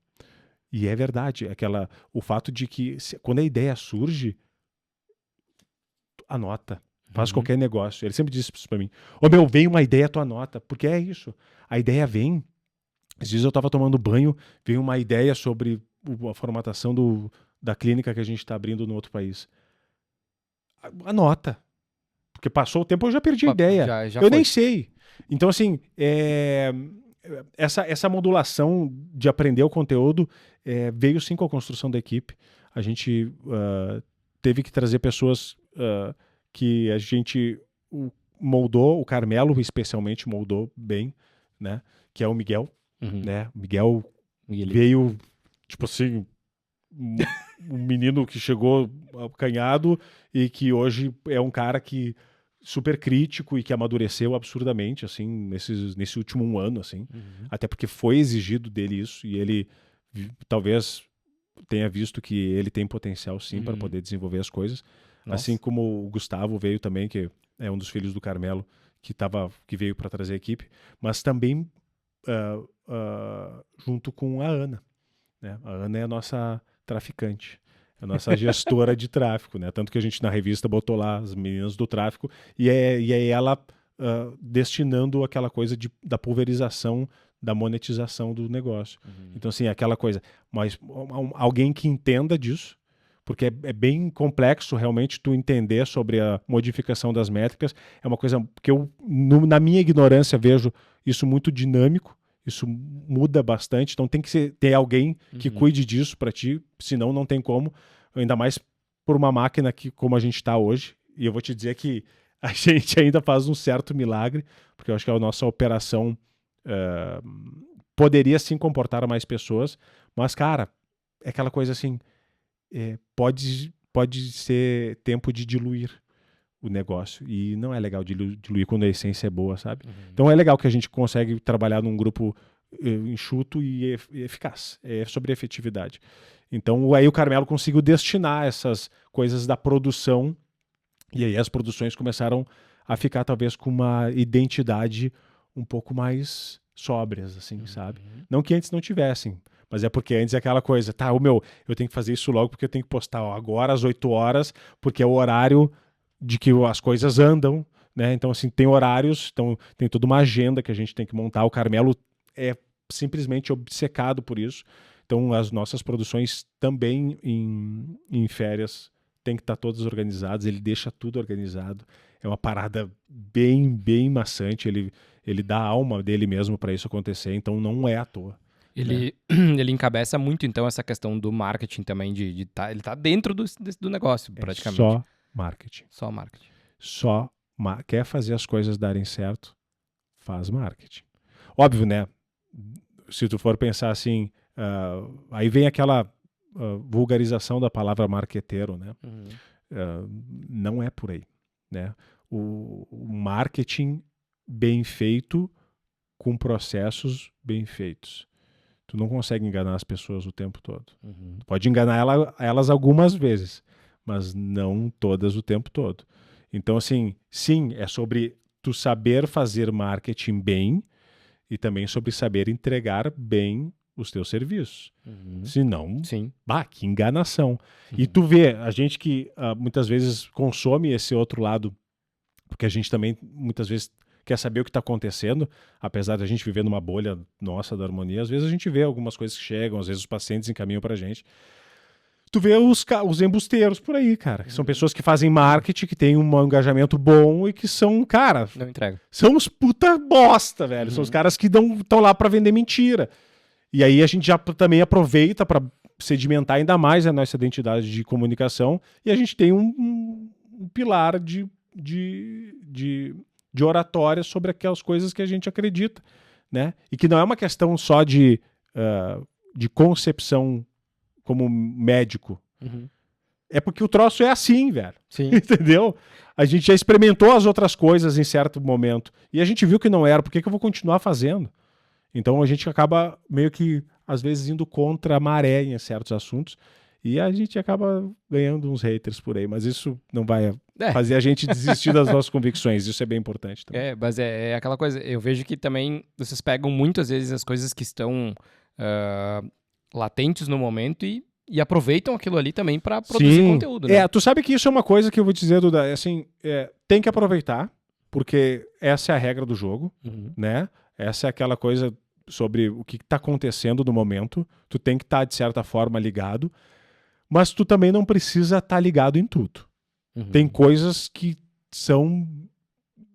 E é verdade, o fato de que quando a ideia surge, anota. Faz qualquer negócio. Ele sempre disse isso pra mim. Vem uma ideia, tu anota. Porque é isso. A ideia vem. Às vezes eu tava tomando banho, veio uma ideia sobre a formatação da clínica que a gente está abrindo no outro país. Anota. Porque passou o tempo, eu já perdi a ideia. Já eu foi. nem sei. Então, assim, essa modulação de aprender o conteúdo veio sim com a construção da equipe. A gente teve que trazer pessoas que a gente moldou, o Carmelo especialmente moldou bem, né? Que é o Miguel, né? O Miguel veio, tipo assim, um menino que chegou acanhado e que hoje é um cara que super crítico e que amadureceu absurdamente, assim, nesse último 1 ano, assim. Até porque foi exigido dele isso e ele talvez tenha visto que ele tem potencial, sim, para poder desenvolver as coisas. Nossa. Assim como o Gustavo veio também, que é um dos filhos do Carmelo, que veio para trazer a equipe, mas também junto com a Ana, né? A Ana é a nossa traficante, a nossa gestora de tráfico, né? Tanto que a gente na revista botou lá as meninas do tráfico e é ela destinando aquela coisa da pulverização, da monetização do negócio. Então, assim, aquela coisa, mas alguém que entenda disso, porque é bem complexo realmente tu entender sobre a modificação das métricas. É uma coisa que eu, na minha ignorância, vejo isso muito dinâmico, isso muda bastante, então tem que ter alguém que cuide disso para ti, senão não tem como, ainda mais por uma máquina que, como a gente está hoje, e eu vou te dizer que a gente ainda faz um certo milagre, porque eu acho que a nossa operação poderia sim comportar mais pessoas, mas, cara, é aquela coisa assim, pode ser tempo de diluir o negócio, e não é legal diluir quando a essência é boa, sabe? Então é legal que a gente consegue trabalhar num grupo enxuto e eficaz, é sobre efetividade. Então aí o Carmelo conseguiu destinar essas coisas da produção, e aí as produções começaram a ficar talvez com uma identidade um pouco mais sóbrias, assim, sabe? Não que antes não tivessem, mas é porque antes é aquela coisa, eu tenho que fazer isso logo porque eu tenho que postar agora às 8 horas, porque é o horário de que as coisas andam, né? Então, assim, tem horários, então tem toda uma agenda que a gente tem que montar. O Carmelo é simplesmente obcecado por isso. Então, as nossas produções também em férias tem que estar todas organizadas, ele deixa tudo organizado. É uma parada bem, bem maçante, ele dá a alma dele mesmo para isso acontecer, então não é à toa. Ele encabeça muito, então, essa questão do marketing também, ele tá dentro do negócio, praticamente. Só marketing. Só marketing. Quer fazer as coisas darem certo? Faz marketing. Óbvio, né? Se tu for pensar assim, aí vem aquela vulgarização da palavra marqueteiro, né? Não é por aí, né? O marketing bem feito com processos bem feitos. Tu não consegue enganar as pessoas o tempo todo. Tu pode enganar elas algumas vezes, mas não todas o tempo todo. Então, assim, sim, é sobre tu saber fazer marketing bem e também sobre saber entregar bem os teus serviços. Senão, que enganação. E tu vê, a gente que muitas vezes consome esse outro lado, porque a gente também muitas vezes quer saber o que está acontecendo, apesar de a gente viver numa bolha nossa da harmonia, às vezes a gente vê algumas coisas que chegam, às vezes os pacientes encaminham pra gente. Tu vê os embusteiros por aí, cara, que são pessoas que fazem marketing, que têm um engajamento bom e que são, cara... Não entrega. São os puta bosta, velho. São os caras que estão lá pra vender mentira. E aí a gente já também aproveita pra sedimentar ainda mais a nossa identidade de comunicação e a gente tem um pilar de oratória sobre aquelas coisas que a gente acredita, né? E que não é uma questão só de concepção como médico. É porque o troço é assim, velho. Sim. Entendeu? A gente já experimentou as outras coisas em certo momento e a gente viu que não era. Por que eu vou continuar fazendo? Então a gente acaba meio que, às vezes, indo contra a maré em certos assuntos e a gente acaba ganhando uns haters por aí, mas isso não vai fazer a gente desistir das nossas convicções, isso é bem importante também. Mas é aquela coisa, eu vejo que também vocês pegam muitas vezes as coisas que estão latentes no momento e aproveitam aquilo ali também para produzir conteúdo, né? Tu sabe que isso é uma coisa que eu vou dizer, Duda, assim, tem que aproveitar, porque essa é a regra do jogo, né? Essa é aquela coisa sobre o que está acontecendo no momento, tu tem que estar, de certa forma, ligado. mas tu também não precisa estar ligado em tudo. Uhum. Tem coisas que são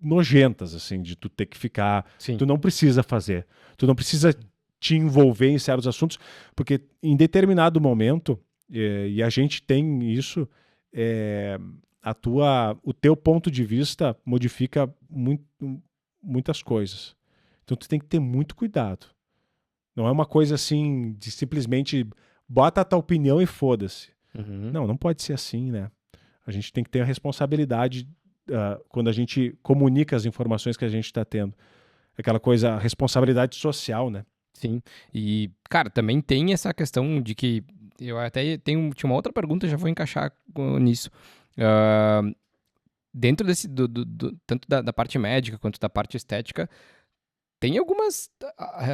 nojentas, assim, de tu ter que ficar... Sim. Tu não precisa fazer. Tu não precisa te envolver em certos assuntos, porque em determinado momento, e a gente tem isso, o teu ponto de vista modifica muitas coisas. Então tu tem que ter muito cuidado. Não é uma coisa assim de simplesmente bota a tua opinião e foda-se. Uhum. Não pode ser assim, né? A gente tem que ter a responsabilidade quando a gente comunica as informações que a gente está tendo. Aquela coisa, a responsabilidade social, né? Sim. E, cara, também tem essa questão de que eu até tinha uma outra pergunta, já vou encaixar nisso. Dentro desse, tanto da parte médica quanto da parte estética, tem algumas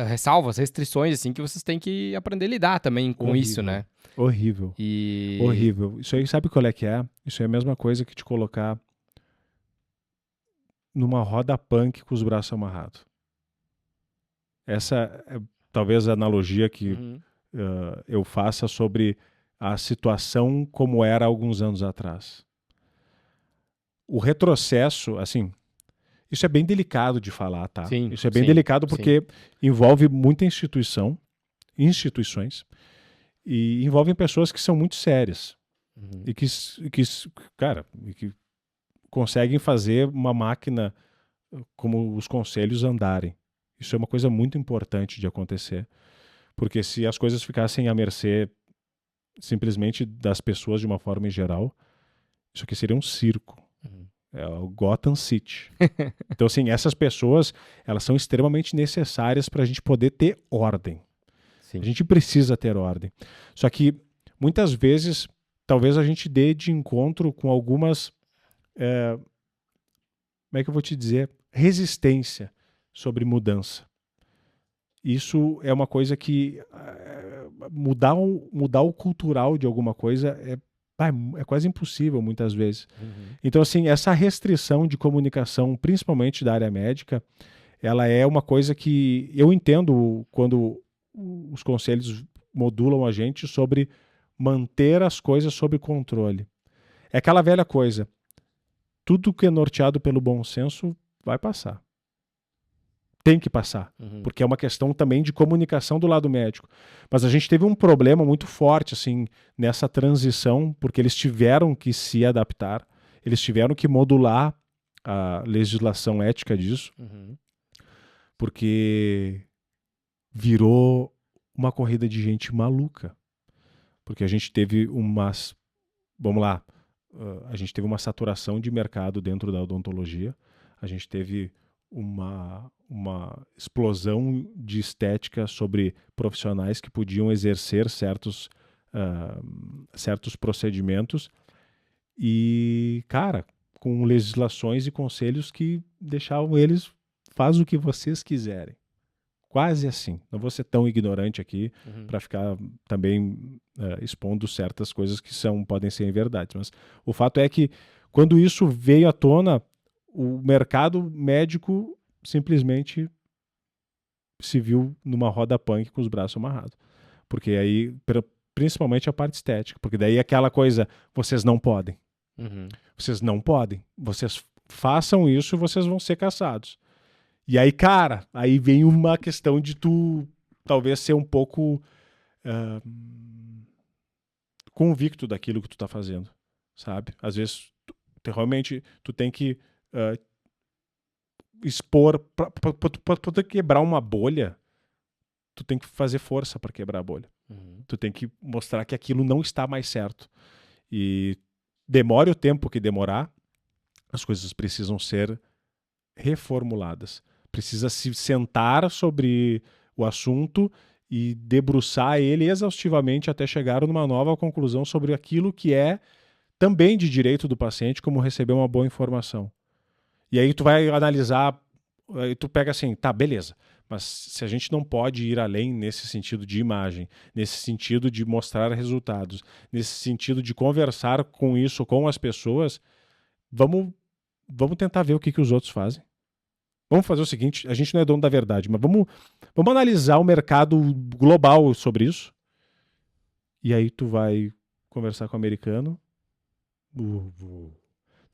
ressalvas, restrições, assim, que vocês têm que aprender a lidar também com Horrível. isso, né? Horrível. E... Horrível. Isso aí, sabe qual é que é? Isso é a mesma coisa que te colocar numa roda punk com os braços amarrados. Essa é talvez a analogia que Uhum. eu faça sobre a situação como era há alguns anos atrás. O retrocesso, assim, isso é bem delicado de falar, tá? Sim, Isso é bem sim, delicado porque sim. envolve muita instituições, e envolvem pessoas que são muito sérias Uhum. e que conseguem fazer uma máquina como os conselhos andarem. Isso é uma coisa muito importante de acontecer, porque se as coisas ficassem à mercê simplesmente das pessoas de uma forma em geral, isso aqui seria um circo. Uhum. É o Gotham City. Então, assim, essas pessoas, elas são extremamente necessárias para a gente poder ter ordem. Sim. A gente precisa ter ordem. Só que, muitas vezes, talvez a gente dê de encontro com algumas, como é que eu vou te dizer, resistência sobre mudança. Isso é uma coisa que mudar o cultural de alguma coisa é quase impossível muitas vezes. Uhum. Então, assim, essa restrição de comunicação, principalmente da área médica, ela é uma coisa que eu entendo quando os conselhos modulam a gente sobre manter as coisas sob controle. É aquela velha coisa, tudo que é norteado pelo bom senso vai passar. Tem que passar, porque é uma questão também de comunicação do lado médico. Mas a gente teve um problema muito forte assim nessa transição, porque eles tiveram que se adaptar, eles tiveram que modular a legislação ética disso, porque virou uma corrida de gente maluca. Porque a gente teve a gente teve uma saturação de mercado dentro da odontologia, a gente teve uma explosão de estética sobre profissionais que podiam exercer certos procedimentos e, cara, com legislações e conselhos que deixavam eles faz o que vocês quiserem. Quase assim. Não vou ser tão ignorante aqui para ficar também expondo certas coisas que podem ser verdades. Mas o fato é que quando isso veio à tona, o mercado médico simplesmente se viu numa roda punk com os braços amarrados. Porque aí, principalmente a parte estética, porque daí aquela coisa, vocês não podem. Vocês não podem. Vocês façam isso e vocês vão ser caçados. E aí, cara, aí vem uma questão de tu talvez ser um pouco convicto daquilo que tu tá fazendo, sabe? Às vezes, realmente, tu tem que expor, pra poder quebrar uma bolha, tu tem que fazer força para quebrar a bolha. Tu tem que mostrar que aquilo não está mais certo. E demore o tempo que demorar, as coisas precisam ser reformuladas. Precisa se sentar sobre o assunto e debruçar ele exaustivamente até chegar numa nova conclusão sobre aquilo que é também de direito do paciente, como receber uma boa informação. E aí tu vai analisar, aí tu pega assim, tá, beleza, mas se a gente não pode ir além nesse sentido de imagem, nesse sentido de mostrar resultados, nesse sentido de conversar com isso com as pessoas, vamos tentar ver o que os outros fazem. Vamos fazer o seguinte, a gente não é dono da verdade, mas vamos analisar o mercado global sobre isso. E aí tu vai conversar com o americano, tu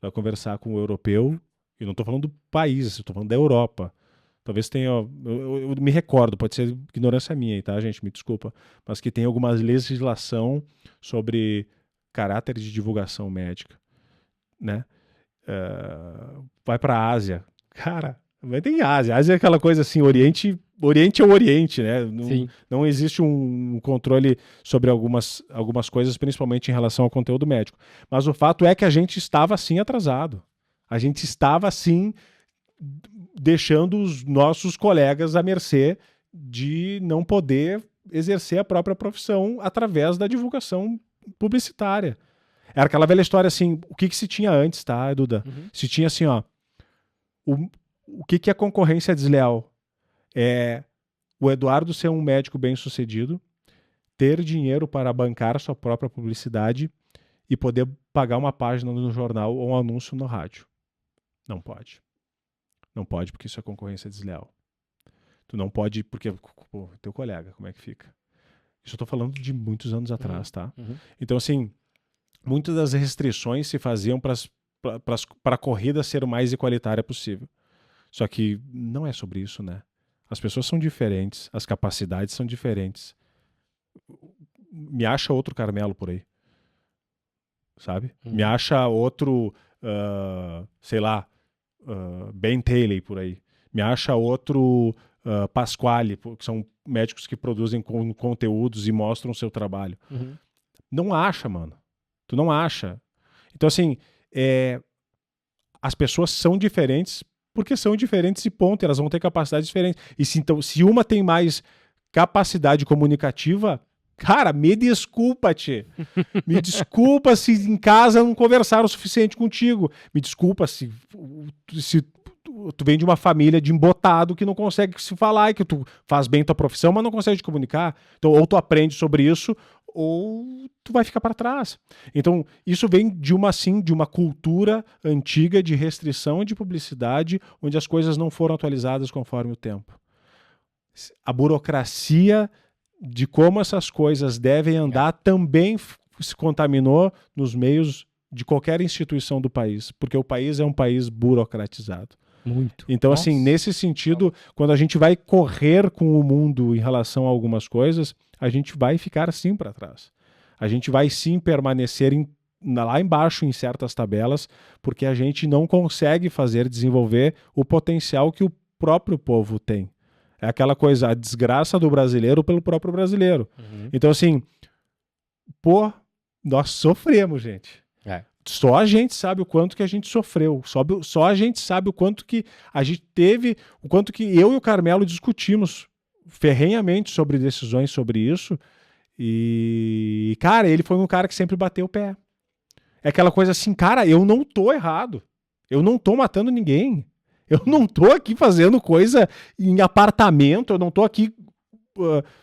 vai conversar com o europeu, e não estou falando do país, estou falando da Europa. Talvez tenha, eu me recordo, pode ser ignorância minha aí, tá, gente? Me desculpa. Mas que tem alguma legislação sobre caráter de divulgação médica, né? Vai para a Ásia. Cara, vai ter em Ásia. Ásia é aquela coisa assim, Oriente é o Oriente, né? Não existe um controle sobre algumas coisas, principalmente em relação ao conteúdo médico. Mas o fato é que a gente estava, assim, atrasado. A gente estava, assim, deixando os nossos colegas à mercê de não poder exercer a própria profissão através da divulgação publicitária. Era aquela velha história assim, o que se tinha antes, tá, Duda? Se tinha assim, ó, o que é concorrência desleal? É o Eduardo ser um médico bem-sucedido, ter dinheiro para bancar sua própria publicidade e poder pagar uma página no jornal ou um anúncio no rádio. Não pode. Não pode, porque isso é concorrência desleal. Tu não pode, porque, pô, teu colega, como é que fica? Isso eu tô falando de muitos anos atrás, tá? Então, assim, muitas das restrições se faziam para a corrida ser o mais igualitária possível. Só que não é sobre isso, né? As pessoas são diferentes, as capacidades são diferentes. Me acha outro Carmelo por aí. Sabe? Me acha outro, sei lá, Ben Taylor por aí. Me acha outro Pasquale, que são médicos que produzem conteúdos e mostram o seu trabalho. Não acha, mano. Tu não acha. Então, assim, as pessoas são diferentes porque são diferentes e ponto. Elas vão ter capacidades diferentes. E se uma tem mais capacidade comunicativa, cara, me desculpa, tchê. Me desculpa se em casa não conversaram o suficiente contigo. Me desculpa se tu vem de uma família de embotado que não consegue se falar e que tu faz bem tua profissão, mas não consegue te comunicar. Então, ou tu aprende sobre isso, ou tu vai ficar para trás. Então, isso vem de uma cultura antiga de restrição e de publicidade, onde as coisas não foram atualizadas conforme o tempo. A burocracia de como essas coisas devem andar também se contaminou nos meios de qualquer instituição do país, porque o país é um país burocratizado. Muito. Então, assim, nesse sentido, quando a gente vai correr com o mundo em relação a algumas coisas, a gente vai ficar sim para trás. A gente vai sim permanecer lá embaixo em certas tabelas, porque a gente não consegue desenvolver o potencial que o próprio povo tem. É aquela coisa, a desgraça do brasileiro pelo próprio brasileiro. Então, assim, nós sofremos, gente. Só a gente sabe o quanto que a gente sofreu. Só a gente sabe o quanto que a gente teve, o quanto que eu e o Carmelo discutimos ferrenhamente sobre decisões sobre isso. E, cara, ele foi um cara que sempre bateu o pé. É aquela coisa assim, cara, eu não tô errado. Eu não tô matando ninguém. Eu não tô aqui fazendo coisa em apartamento. Eu não tô aqui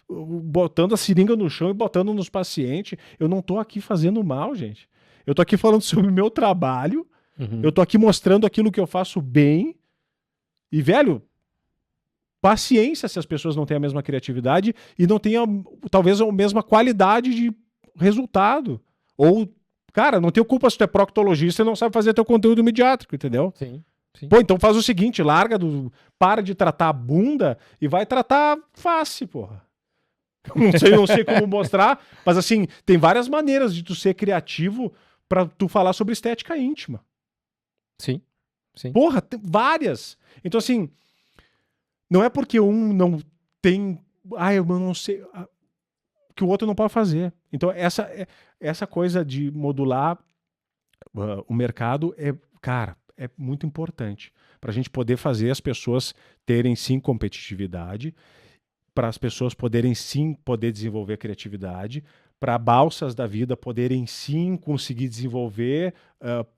botando a seringa no chão e botando nos pacientes. Eu não tô aqui fazendo mal, gente. Eu tô aqui falando sobre o meu trabalho, eu tô aqui mostrando aquilo que eu faço bem, e, velho, paciência se as pessoas não têm a mesma criatividade e não têm, talvez, a mesma qualidade de resultado. Ou, cara, não tenho culpa se tu é proctologista e não sabe fazer teu conteúdo mediátrico, entendeu? Sim. Pô, então faz o seguinte, para de tratar a bunda e vai tratar face, porra. Não sei como mostrar, mas, assim, tem várias maneiras de tu ser criativo pra tu falar sobre estética íntima. Sim. Porra, tem várias. Então, assim, não é porque um não tem... eu não sei... que o outro não pode fazer. Então, essa coisa de modular o mercado cara, é muito importante pra gente poder fazer as pessoas terem, sim, competitividade, para as pessoas poderem, sim, poder desenvolver criatividade, para balsas da vida poderem, sim, conseguir desenvolver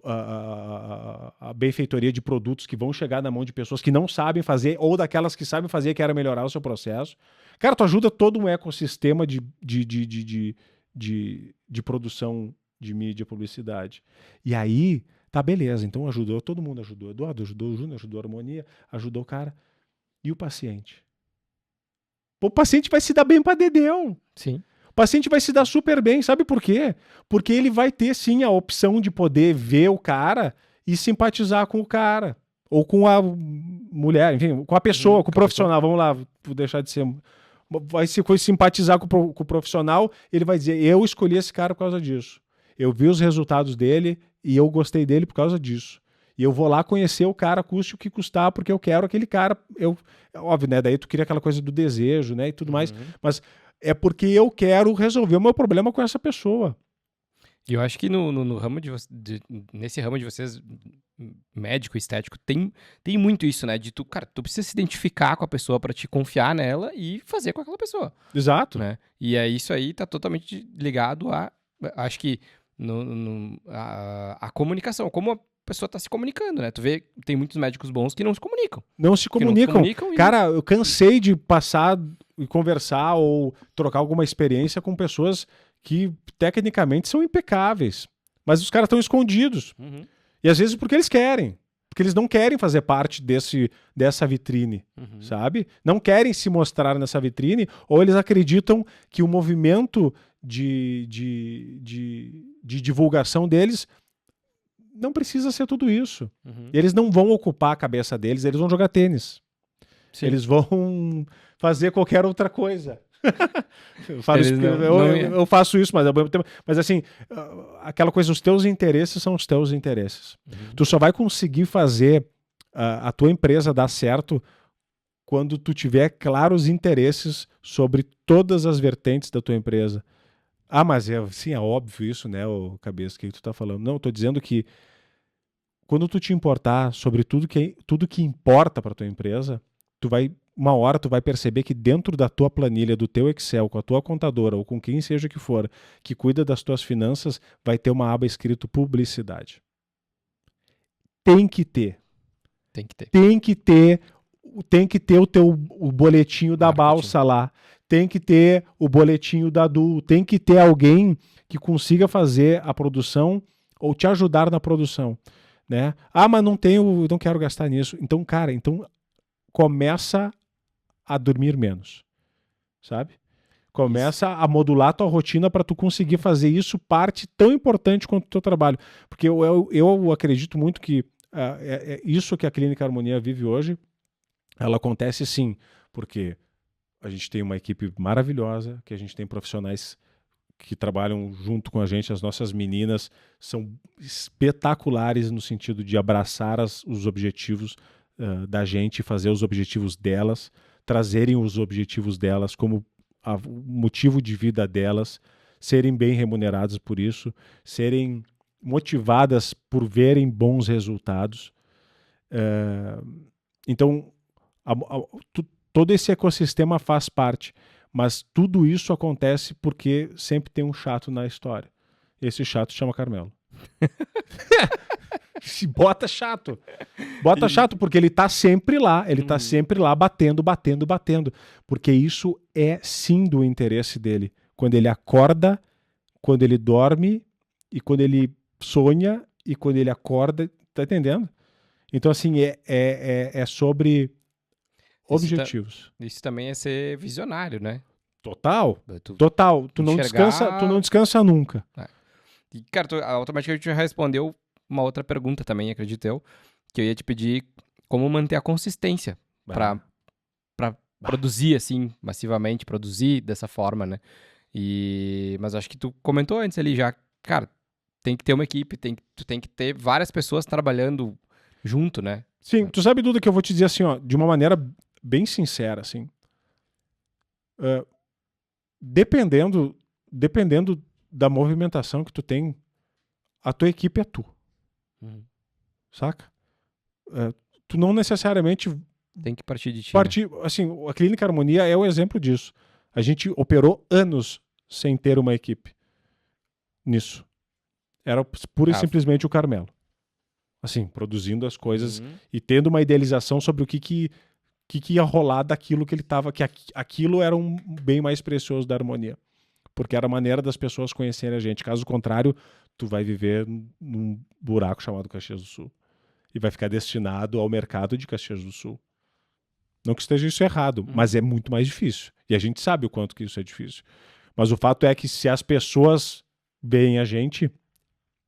a benfeitoria de produtos que vão chegar na mão de pessoas que não sabem fazer, ou daquelas que sabem fazer e querem melhorar o seu processo. Cara, tu ajuda todo um ecossistema de produção de mídia e publicidade. E aí, tá, beleza, então ajudou, todo mundo ajudou. Eduardo ajudou, o Júnior ajudou, a Harmonia ajudou o cara. E o paciente? O paciente vai se dar bem pra dedéu. Sim. O paciente vai se dar super bem, sabe por quê? Porque ele vai ter sim a opção de poder ver o cara e simpatizar com o cara, ou com a mulher, enfim, com a pessoa, com o profissional, vamos lá, vou deixar de ser... Vai se simpatizar com o profissional, ele vai dizer, eu escolhi esse cara por causa disso. Eu vi os resultados dele e eu gostei dele por causa disso. E eu vou lá conhecer o cara, custe o que custar, porque eu quero aquele cara. Óbvio, né? Daí tu queria aquela coisa do desejo, né? E tudo mais. Mas é porque eu quero resolver o meu problema com essa pessoa. E eu acho que no ramo nesse ramo de vocês, médico, estético, tem muito isso, né? De tu precisa se identificar com a pessoa pra te confiar nela e fazer com aquela pessoa. Exato. Né? E isso aí tá totalmente ligado acho que a comunicação, como a pessoa tá se comunicando, né? Tu vê, tem muitos médicos bons que não se comunicam. Não se comunicam. Cara, eu cansei de passar e conversar ou trocar alguma experiência com pessoas que tecnicamente são impecáveis, mas os caras estão escondidos. E às vezes porque eles querem. Porque eles não querem fazer parte dessa vitrine, sabe? Não querem se mostrar nessa vitrine, ou eles acreditam que o movimento de divulgação deles não precisa ser tudo isso. Eles não vão ocupar a cabeça deles, eles vão jogar tênis. Sim. Eles vão fazer qualquer outra coisa. Eu faço isso, mas assim, aquela coisa, os teus interesses são os teus interesses. Tu só vai conseguir fazer a tua empresa dar certo quando tu tiver claros interesses sobre todas as vertentes da tua empresa. Ah, mas é óbvio isso, né, o Cabeça, que tu tá falando. Não, eu tô dizendo que quando tu te importar sobre tudo que importa para tua empresa, uma hora tu vai perceber que dentro da tua planilha, do teu Excel, com a tua contadora ou com quem seja que for, que cuida das tuas finanças, vai ter uma aba escrito publicidade. Tem que ter. Tem que ter o boletinho da balsa lá. Tem que ter o boletinho da Du. Tem que ter alguém que consiga fazer a produção ou te ajudar na produção, né? Ah, mas não quero gastar nisso. Então, cara, começa a dormir menos, sabe? Começa a modular a tua rotina para tu conseguir fazer isso parte tão importante quanto o teu trabalho. Porque eu acredito muito que isso que a Clínica Harmonia vive hoje, ela acontece sim, porque a gente tem uma equipe maravilhosa, que a gente tem profissionais que trabalham junto com a gente, as nossas meninas são espetaculares no sentido de abraçar os objetivos da gente, fazer os objetivos delas, trazerem os objetivos delas como o motivo de vida delas, serem bem remuneradas por isso, serem motivadas por verem bons resultados. Então, todo esse ecossistema faz parte, mas tudo isso acontece porque sempre tem um chato na história. Esse chato chama Carmelo. Bota chato. Chato, porque ele tá sempre lá. Ele tá sempre lá batendo. Porque isso é sim do interesse dele. Quando ele acorda, quando ele dorme, e quando ele sonha, e quando ele acorda. Tá entendendo? Então, assim, é sobre objetivos. Isso também é ser visionário, né? Total. Tu não descansa nunca. E, cara, tu automaticamente já respondeu uma outra pergunta também, acredito eu, que eu ia te pedir como manter a consistência pra produzir, assim, massivamente, produzir dessa forma, né? Mas acho que tu comentou antes ali já, cara, tem que ter uma equipe, tu tem que ter várias pessoas trabalhando junto, né? Sim, tu sabe, Duda, que eu vou te dizer assim, ó, de uma maneira bem sincera, assim, dependendo da movimentação que tu tem, a tua equipe é tu. Saca? Tu não necessariamente tem que partir de ti. Assim, a Clínica Harmonia é o exemplo disso. A gente operou anos sem ter uma equipe nisso. Era pura e simplesmente o Carmelo. Assim, produzindo as coisas e tendo uma idealização sobre o que ia rolar daquilo que ele tava, que aquilo era um bem mais precioso da harmonia. Porque era a maneira das pessoas conhecerem a gente. Caso contrário, tu vai viver num buraco chamado Caxias do Sul. E vai ficar destinado ao mercado de Caxias do Sul. Não que esteja isso errado, mas é muito mais difícil. E a gente sabe o quanto que isso é difícil. Mas o fato é que se as pessoas veem a gente,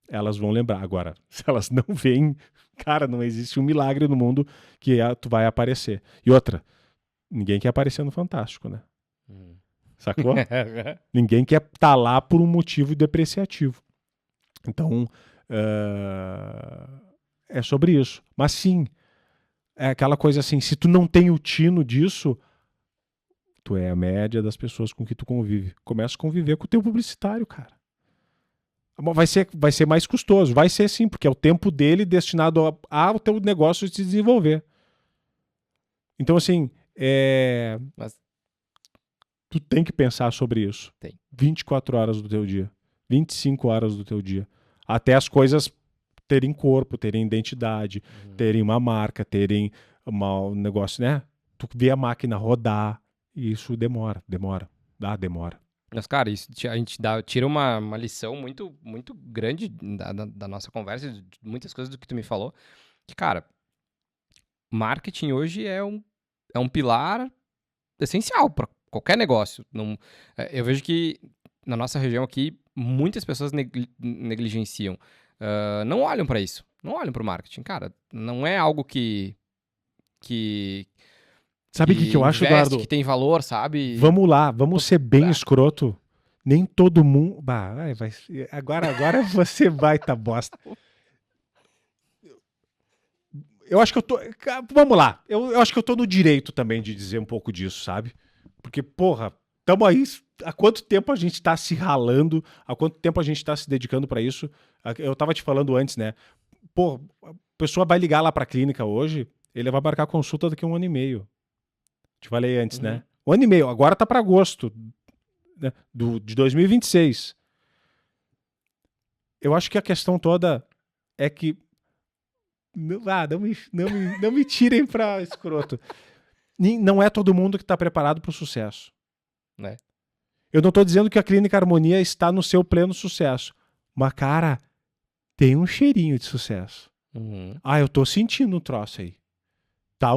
elas vão lembrar. Agora, se elas não veem, cara, não existe um milagre no mundo que tu vai aparecer. E outra, ninguém quer aparecer no Fantástico, né? Sacou? Ninguém quer estar lá por um motivo depreciativo. Então, é sobre isso. Mas sim, é aquela coisa assim, se tu não tem o tino disso, tu é a média das pessoas com que tu convive. Começa a conviver com o teu publicitário, cara. Vai ser mais custoso. Vai ser sim, porque é o tempo dele destinado ao teu negócio se desenvolver. Então, assim, Mas tu tem que pensar sobre isso. Tem. 24 horas do teu dia. 25 horas do teu dia. Até as coisas terem corpo, terem identidade, terem uma marca, terem um negócio, né? Tu vê a máquina rodar, e isso demora. Mas, cara, isso a gente tira uma lição muito, muito grande da nossa conversa, de muitas coisas do que tu me falou, que, cara, marketing hoje é um pilar essencial para qualquer negócio. Eu vejo que na nossa região aqui, muitas pessoas negligenciam. Não olham para isso. Não olham para o marketing. Cara, não é algo que sabe o que eu acho, investe, Eduardo? que tem valor, sabe? Vamos lá, vamos ser bem escroto. Nem todo mundo... Agora você vai tá bosta. Eu acho que eu tô... Vamos lá. Eu acho que eu tô no direito também de dizer um pouco disso, sabe? Porque, porra, tamo aí... Há quanto tempo a gente tá se ralando? Há quanto tempo a gente tá se dedicando pra isso? Eu tava te falando antes, né? Pô, a pessoa vai ligar lá pra clínica hoje, ele vai marcar consulta daqui a 1 ano e meio. Te falei antes, né? 1 ano e meio. Agora tá pra agosto, né? De 2026. Eu acho que a questão toda é que... Não me tirem pra escroto. Não é todo mundo que tá preparado pro sucesso. Né? Eu não tô dizendo que a Clínica Harmonia está no seu pleno sucesso. Mas, cara, tem um cheirinho de sucesso. Eu tô sentindo um troço aí. Tá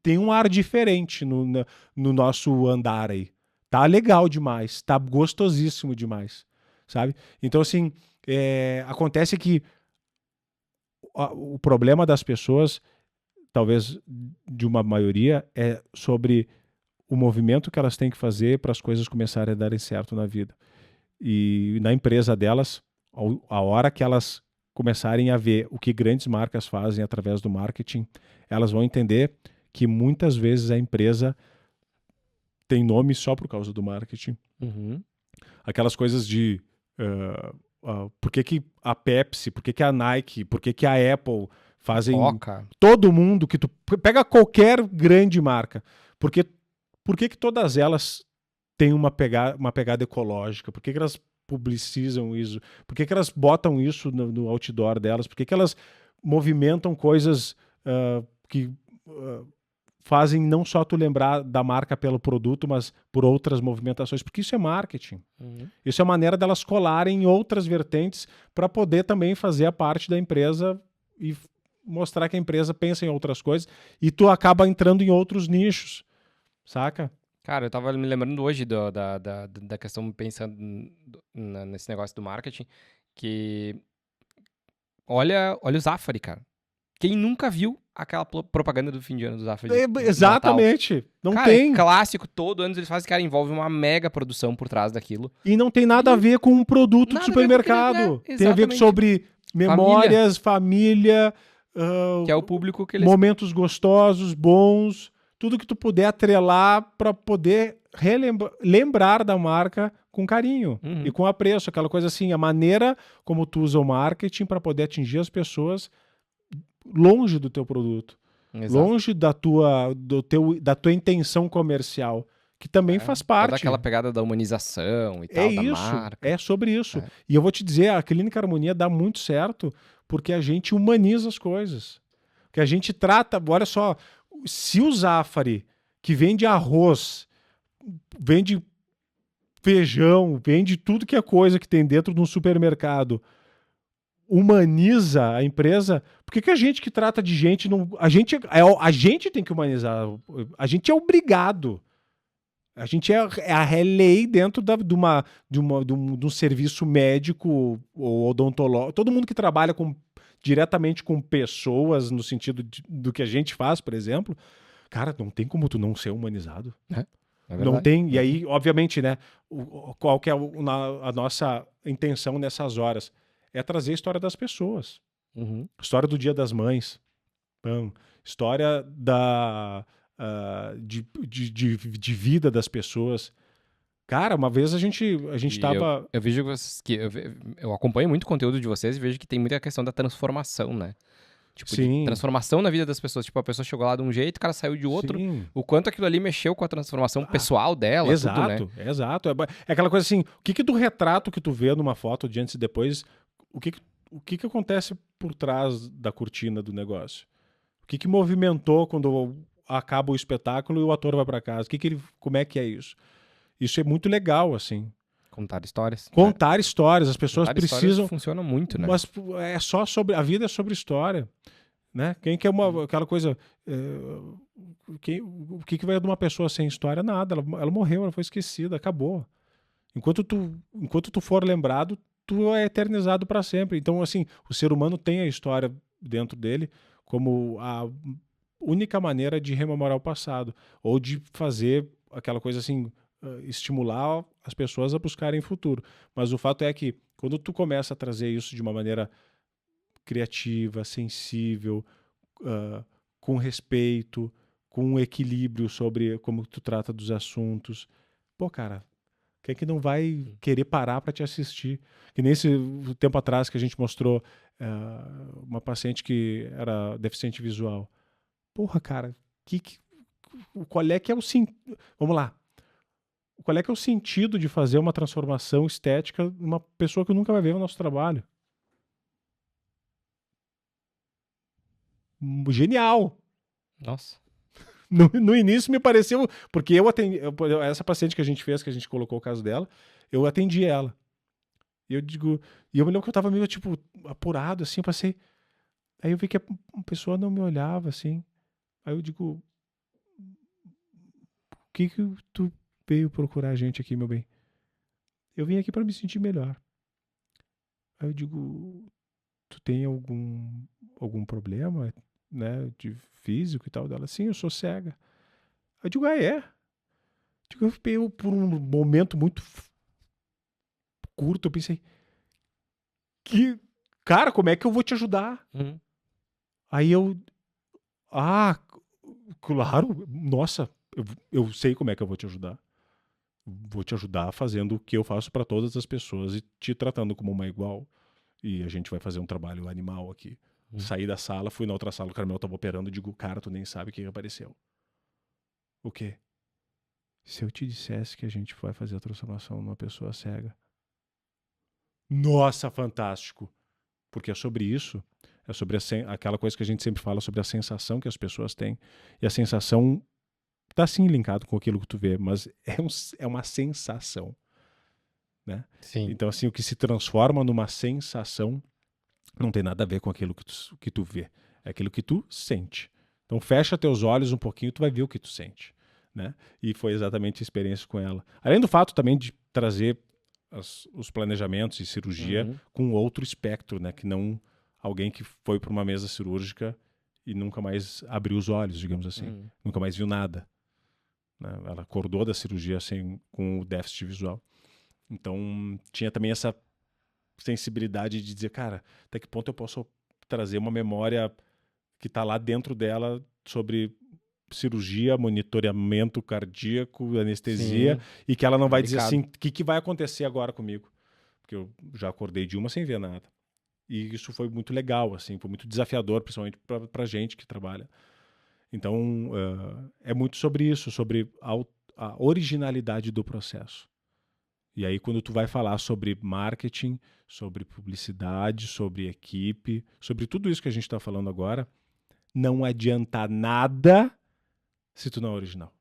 tem um ar diferente no nosso andar aí. Tá legal demais. Tá gostosíssimo demais. Sabe? Então, assim, acontece que o problema das pessoas, talvez de uma maioria, é sobre o movimento que elas têm que fazer para as coisas começarem a darem certo na vida. E na empresa delas, a hora que elas começarem a ver o que grandes marcas fazem através do marketing, elas vão entender que muitas vezes a empresa tem nome só por causa do marketing. Aquelas coisas de por que a Pepsi, por que a Nike, por que a Apple fazem... Coca. Todo mundo que tu... Pega qualquer grande marca. Por que todas elas têm uma pegada ecológica? Por que elas publicizam isso? Por que elas botam isso no outdoor delas? Por que elas movimentam coisas que fazem não só tu lembrar da marca pelo produto, mas por outras movimentações? Porque isso é marketing. Isso é a maneira delas colarem em outras vertentes para poder também fazer a parte da empresa e mostrar que a empresa pensa em outras coisas, e tu acaba entrando em outros nichos. Saca? Cara, eu tava me lembrando hoje da questão, pensando nesse negócio do marketing, que olha o Zafari, cara. Quem nunca viu aquela propaganda do fim de ano do Zafari? Exatamente. Não cara, tem. É clássico, todo ano eles fazem, cara, envolve uma mega produção por trás daquilo. E não tem nada a ver com um produto de supermercado. Tem a ver sobre memórias, família que é o público que eles... momentos gostosos, bons, tudo que tu puder atrelar para poder lembrar da marca com carinho e com apreço, aquela coisa assim, a maneira como tu usa o marketing para poder atingir as pessoas longe do teu produto. Exato. Longe da tua intenção comercial, que também faz parte. Toda aquela pegada da humanização e tal, da marca. É sobre isso. E eu vou te dizer, a Clínica Harmonia dá muito certo porque a gente humaniza as coisas. Que a gente trata, olha só, se o Zafari, que vende arroz, vende feijão, vende tudo que é coisa que tem dentro de um supermercado, humaniza a empresa, por que a gente que trata de gente não... A gente tem que humanizar. A gente é obrigado A gente é a lei dentro de um serviço médico ou odontológico. Todo mundo que trabalha diretamente com pessoas, no sentido do que a gente faz, por exemplo, cara, não tem como tu não ser humanizado. É Não verdade. tem. E aí, obviamente, né? Qual que é a nossa intenção nessas horas? É trazer a história das pessoas. Uhum. História do Dia das Mães. História de vida das pessoas. Cara, uma vez a gente E tava... eu vejo que eu acompanho muito o conteúdo de vocês e vejo que tem muita questão da transformação, né? Tipo, de Sim. transformação na vida das pessoas. Tipo, a pessoa chegou lá de um jeito, o cara saiu de outro. Sim. O quanto aquilo ali mexeu com a transformação pessoal dela, Exato, tudo, né? exato. É aquela coisa assim, o que do retrato que tu vê numa foto de antes e depois, o que acontece por trás da cortina do negócio? O que movimentou quando acaba o espetáculo e o ator vai pra casa? Como é que é isso? Isso é muito legal, assim. Contar histórias. Contar histórias, as pessoas Contar histórias precisam... funciona muito, né? Mas é só sobre... A vida é sobre história, né? Quem que é aquela coisa... o que vai de uma pessoa sem história? Nada. Ela morreu, ela foi esquecida, acabou. Enquanto tu for lembrado, tu é eternizado para sempre. Então, assim, o ser humano tem a história dentro dele como a única maneira de rememorar o passado. Ou de fazer aquela coisa assim... estimular as pessoas a buscarem futuro. Mas o fato é que quando tu começa a trazer isso de uma maneira criativa, sensível, com respeito, com um equilíbrio sobre como tu trata dos assuntos, pô, cara, quem é que não vai querer parar para te assistir? Que nem esse tempo atrás que a gente mostrou uma paciente que era deficiente visual. Porra, cara, qual é que é o Vamos lá. Qual é que é o sentido de fazer uma transformação estética numa pessoa que nunca vai ver o nosso trabalho? Genial! Nossa. No início me pareceu... Porque eu atendi... Essa paciente que a gente fez, que a gente colocou o caso dela, eu atendi ela. E eu digo... E eu me lembro que eu tava meio, tipo, apurado, assim, eu passei... Aí eu vi que a pessoa não me olhava, assim. Aí eu digo... O que tu veio procurar a gente aqui, meu bem? Eu vim aqui para me sentir melhor. Aí eu digo, tu tem algum problema, né, de físico e tal? Dela, sim, eu sou cega. Aí eu digo, é? Eu, por um momento muito curto, eu pensei, cara, como é que eu vou te ajudar? Uhum. Aí claro, nossa, eu sei como é que eu vou te ajudar. Vou te ajudar fazendo o que eu faço para todas as pessoas e te tratando como uma igual. E a gente vai fazer um trabalho animal aqui. Saí da sala, fui na outra sala, o Carmel tava operando, digo, cara, tu nem sabe o que apareceu. O quê? Se eu te dissesse que a gente vai fazer a transformação numa pessoa cega. Nossa, fantástico! Porque é sobre isso, é sobre aquela coisa que a gente sempre fala sobre a sensação que as pessoas têm. E a sensação tá sim linkado com aquilo que tu vê, mas é uma sensação, né? Sim. Então, assim, o que se transforma numa sensação não tem nada a ver com aquilo que tu vê. É aquilo que tu sente. Então, fecha teus olhos um pouquinho, tu vai ver o que tu sente, né? E foi exatamente a experiência com ela. Além do fato também de trazer os planejamentos e cirurgia com outro espectro, né? Que não alguém que foi para uma mesa cirúrgica e nunca mais abriu os olhos, digamos assim. Nunca mais viu nada. Né? Ela acordou da cirurgia assim, com o déficit visual. Então, tinha também essa sensibilidade de dizer, cara, até que ponto eu posso trazer uma memória que está lá dentro dela sobre cirurgia, monitoramento cardíaco, anestesia, e que ela não vai dizer assim, o que vai acontecer agora comigo? Porque eu já acordei de uma sem ver nada. E isso foi muito legal, assim, foi muito desafiador, principalmente pra gente que trabalha. Então, é muito sobre isso, sobre a originalidade do processo. E aí, quando tu vai falar sobre marketing, sobre publicidade, sobre equipe, sobre tudo isso que a gente está falando agora, não adianta nada se tu não é original.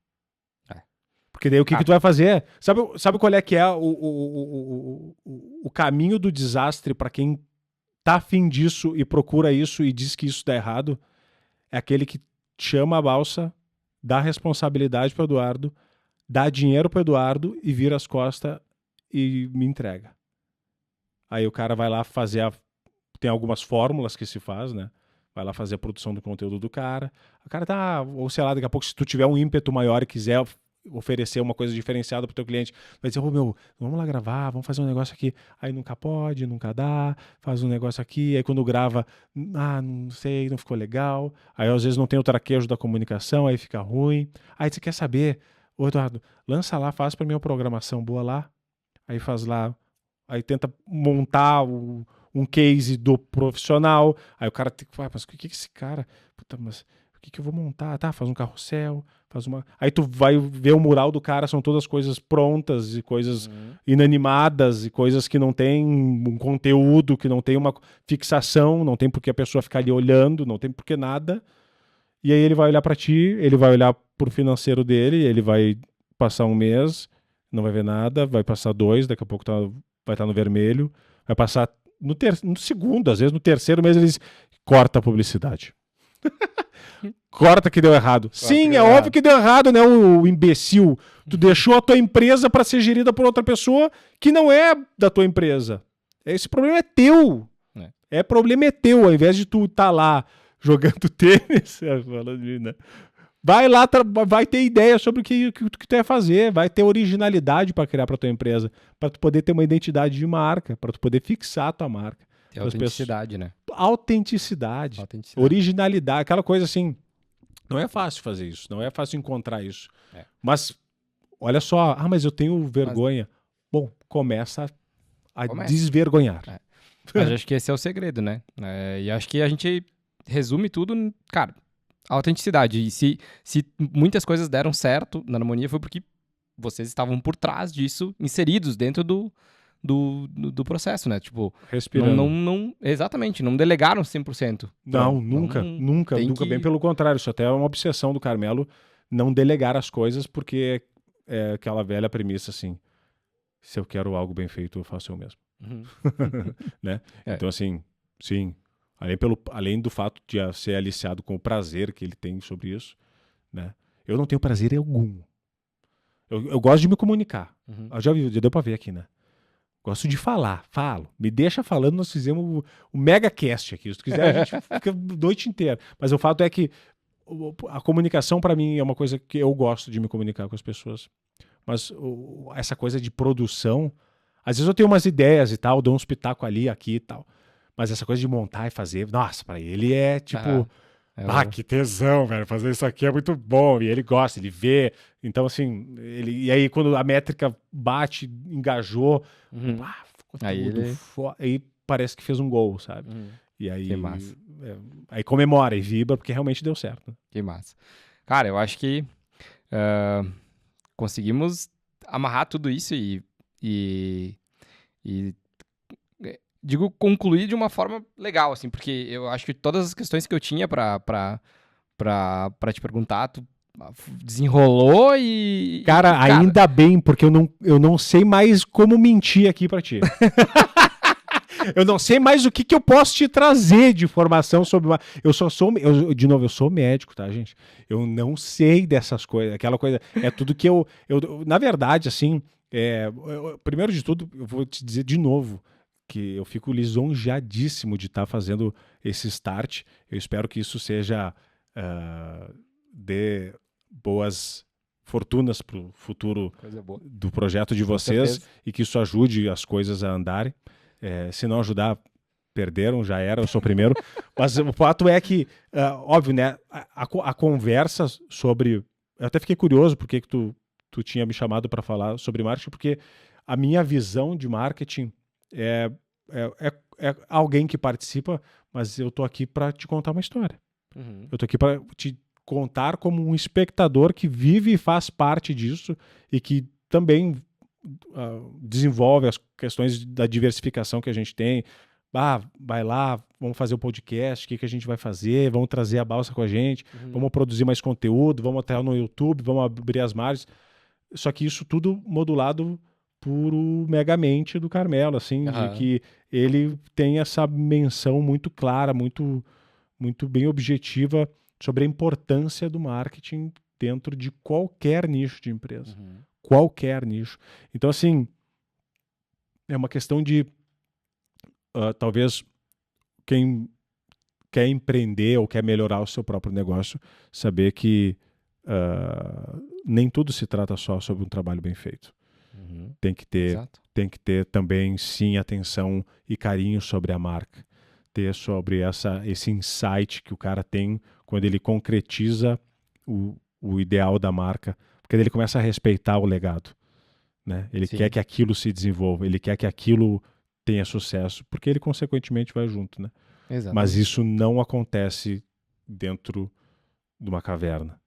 Porque daí o que tu vai fazer? Sabe qual é que é o caminho do desastre para quem tá afim disso e procura isso e diz que isso dá errado? É aquele que chama a balsa, dá responsabilidade para o Eduardo, dá dinheiro pro Eduardo e vira as costas e me entrega. Aí o cara vai lá fazer tem algumas fórmulas que se faz, né? Vai lá fazer a produção do conteúdo do cara. O cara tá, ou sei lá, daqui a pouco se tu tiver um ímpeto maior e quiser oferecer uma coisa diferenciada pro teu cliente, vai dizer, meu, vamos lá gravar, vamos fazer um negócio aqui. Aí nunca pode, nunca dá, faz um negócio aqui, aí quando grava, não sei, não ficou legal. Aí às vezes não tem o traquejo da comunicação, aí fica ruim. Aí você quer saber, ô Eduardo, lança lá, faz pra mim uma programação boa lá. Aí faz lá, aí tenta montar um case do profissional, aí o cara tem que falar, mas o que é esse cara? Puta, mas o que eu vou montar? Tá, faz um carrossel, faz uma... Aí tu vai ver o mural do cara, são todas coisas prontas e coisas inanimadas e coisas que não tem um conteúdo, que não tem uma fixação, não tem por que a pessoa ficar ali olhando, não tem por que nada. E aí ele vai olhar pra ti, ele vai olhar pro financeiro dele, ele vai passar um mês, não vai ver nada, vai passar 2, daqui a pouco vai estar no vermelho, vai passar no segundo, às vezes no terceiro mês eles corta a publicidade. Corta que deu errado. Sim, é óbvio que deu errado, né, o imbecil. Tu deixou a tua empresa para ser gerida por outra pessoa que não é da tua empresa. Esse problema é teu. Problema é teu, ao invés de tu estar lá jogando tênis, né? Vai lá, vai ter ideia sobre o que tu ia fazer, vai ter originalidade para criar para tua empresa, para tu poder ter uma identidade de marca, para tu poder fixar a tua marca. Tem autenticidade, né? Autenticidade, originalidade, aquela coisa assim. Não é fácil fazer isso, não é fácil encontrar isso. Mas, olha só, mas eu tenho vergonha. Bom, começa a desvergonhar. Mas acho que esse é o segredo, né? E acho que a gente resume tudo, cara, a autenticidade. E se muitas coisas deram certo na Harmonia foi porque vocês estavam por trás disso, inseridos dentro do processo, né? Tipo, respirando. Exatamente, não delegaram 100%. Nunca, bem pelo contrário. Isso até é uma obsessão do Carmelo, não delegar as coisas, porque é aquela velha premissa assim, se eu quero algo bem feito, eu faço eu mesmo. Né? Então assim, sim, além do fato de ser aliciado com o prazer que ele tem sobre isso, né? Eu não tenho prazer algum. Eu gosto de me comunicar. Já deu pra ver aqui, né? Gosto de falar, falo. Me deixa falando, nós fizemos o megacast aqui. Se tu quiser, a gente fica a noite inteira. Mas o fato é que a comunicação, para mim, é uma coisa que eu gosto de me comunicar com as pessoas. Mas essa coisa de produção, às vezes eu tenho umas ideias e tal, dou uns pitacos ali, aqui e tal. Mas essa coisa de montar e fazer, nossa, pra ele é tipo... que tesão, velho, fazer isso aqui é muito bom, e ele gosta, ele vê, então assim, e aí quando a métrica bate, engajou, ficou tudo aí parece que fez um gol, sabe? E aí, que massa. Aí comemora e vibra, porque realmente deu certo. Né? Que massa. Cara, eu acho que conseguimos amarrar tudo isso e digo, concluir de uma forma legal, assim, porque eu acho que todas as questões que eu tinha pra te perguntar, tu desenrolou e... Cara, ainda bem, porque eu não sei mais como mentir aqui pra ti. Eu não sei mais o que eu posso te trazer de informação sobre... De novo, eu sou médico, tá, gente? Eu não sei dessas coisas, aquela coisa... É tudo que eu na verdade, assim, primeiro de tudo, eu vou te dizer de novo, que eu fico lisonjeadíssimo de estar fazendo esse start. Eu espero que isso seja dê boas fortunas para o futuro do projeto de vocês e que isso ajude as coisas a andarem. Se não ajudar, perderam, já era, eu sou o primeiro. Mas o fato é que, óbvio, né, a conversa sobre... Eu até fiquei curioso porque que tu tinha me chamado para falar sobre marketing, porque a minha visão de marketing é alguém que participa, mas eu tô aqui para te contar uma história. Eu tô aqui para te contar como um espectador que vive e faz parte disso e que também desenvolve as questões da diversificação que a gente tem. Vai lá, vamos fazer o podcast, o que a gente vai fazer, vamos trazer a Balsa com a gente, vamos produzir mais conteúdo, vamos até no YouTube, vamos abrir as margens. Só que isso tudo modulado puro megamente do Carmelo, assim, de que ele tem essa menção muito clara, muito, muito bem objetiva sobre a importância do marketing dentro de qualquer nicho de empresa. Uhum. Qualquer nicho. Então, assim, é uma questão de talvez quem quer empreender ou quer melhorar o seu próprio negócio, saber que nem tudo se trata só sobre um trabalho bem feito. Uhum. Tem que ter Exato. também, sim, atenção e carinho sobre a marca. Ter sobre esse insight que o cara tem quando ele concretiza o ideal da marca, porque ele começa a respeitar o legado. Né? Ele Sim. quer que aquilo se desenvolva, ele quer que aquilo tenha sucesso, porque ele, consequentemente, vai junto. Né? Exatamente. Mas isso não acontece dentro de uma caverna.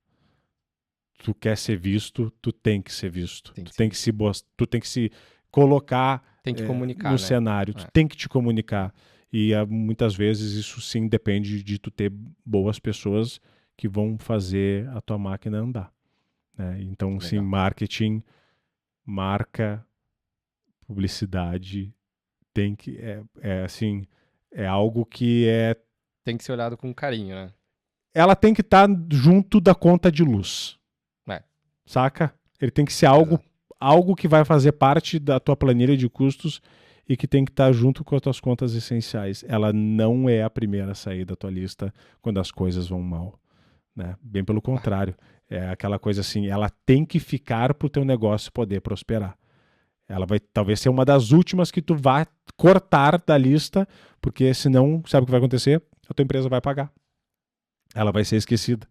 Tu quer ser visto, tu tem que ser visto. Tu tem que se colocar Tem que comunicar, no né? cenário, tu tem que te comunicar. E muitas vezes isso sim depende de tu ter boas pessoas que vão fazer a tua máquina andar. Né? Então, Legal. sim, marketing, marca, publicidade, tem que assim, é algo que tem que ser olhado com carinho, né? Ela tem que estar junto da conta de luz. Saca? Ele tem que ser algo que vai fazer parte da tua planilha de custos e que tem que estar junto com as tuas contas essenciais. Ela não é a primeira a sair da tua lista quando as coisas vão mal. Né? Bem pelo contrário. É aquela coisa assim, ela tem que ficar para o teu negócio poder prosperar. Ela vai talvez ser uma das últimas que tu vai cortar da lista, porque senão, sabe o que vai acontecer? A tua empresa vai pagar. Ela vai ser esquecida.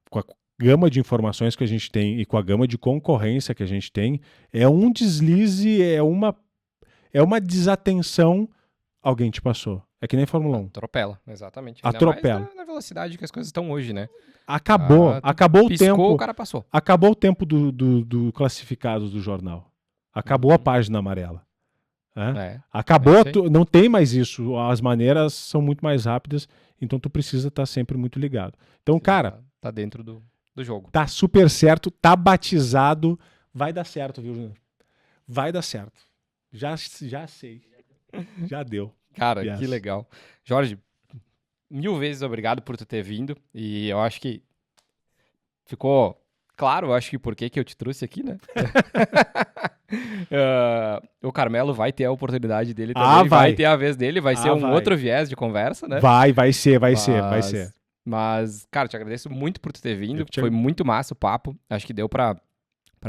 Com a gama de informações que a gente tem e com a gama de concorrência que a gente tem, é um deslize, é uma desatenção, alguém te passou. É que nem Fórmula 1. Atropela, exatamente. Atropela. Ainda mais na velocidade que as coisas estão hoje, né? Acabou o piscou, tempo. O cara passou. Acabou o tempo do classificado do jornal. Acabou a página amarela. Acabou, não tem mais isso. As maneiras são muito mais rápidas, então tu precisa estar sempre muito ligado. Então, cara, tá dentro do jogo. Tá super certo, tá batizado, vai dar certo, viu, Júnior? Vai dar certo. Já sei. Já deu. Cara, que legal. Jorge, 1000 vezes obrigado por tu ter vindo, e eu acho que ficou claro, eu acho que por que eu te trouxe aqui, né? O Carmelo vai ter a oportunidade dele também, vai ter a vez dele, vai ser outro viés de conversa, né? Vai ser. Mas, cara, te agradeço muito por tu ter vindo, foi muito massa o papo, acho que deu pra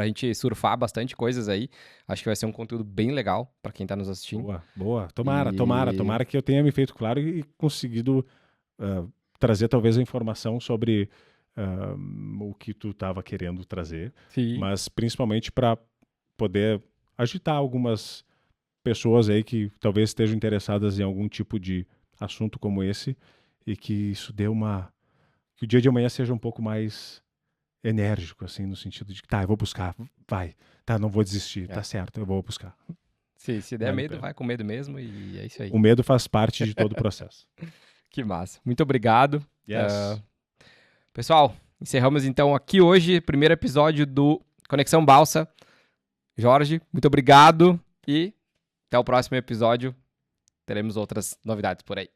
gente surfar bastante coisas aí, acho que vai ser um conteúdo bem legal pra quem tá nos assistindo. Boa, tomara que eu tenha me feito claro e conseguido trazer talvez a informação sobre o que tu estava querendo trazer, Sim. Mas principalmente para poder agitar algumas pessoas aí que talvez estejam interessadas em algum tipo de assunto como esse e que isso dê que o dia de amanhã seja um pouco mais enérgico, assim, no sentido de que, eu vou buscar, vai, não vou desistir, tá certo, eu vou buscar. Sim, se der medo, vai com medo mesmo e é isso aí. O medo faz parte de todo o processo. Que massa. Muito obrigado. Yes. Pessoal, encerramos então aqui hoje, primeiro episódio do Conexão Balsa. Jorge, muito obrigado e até o próximo episódio. Teremos outras novidades por aí.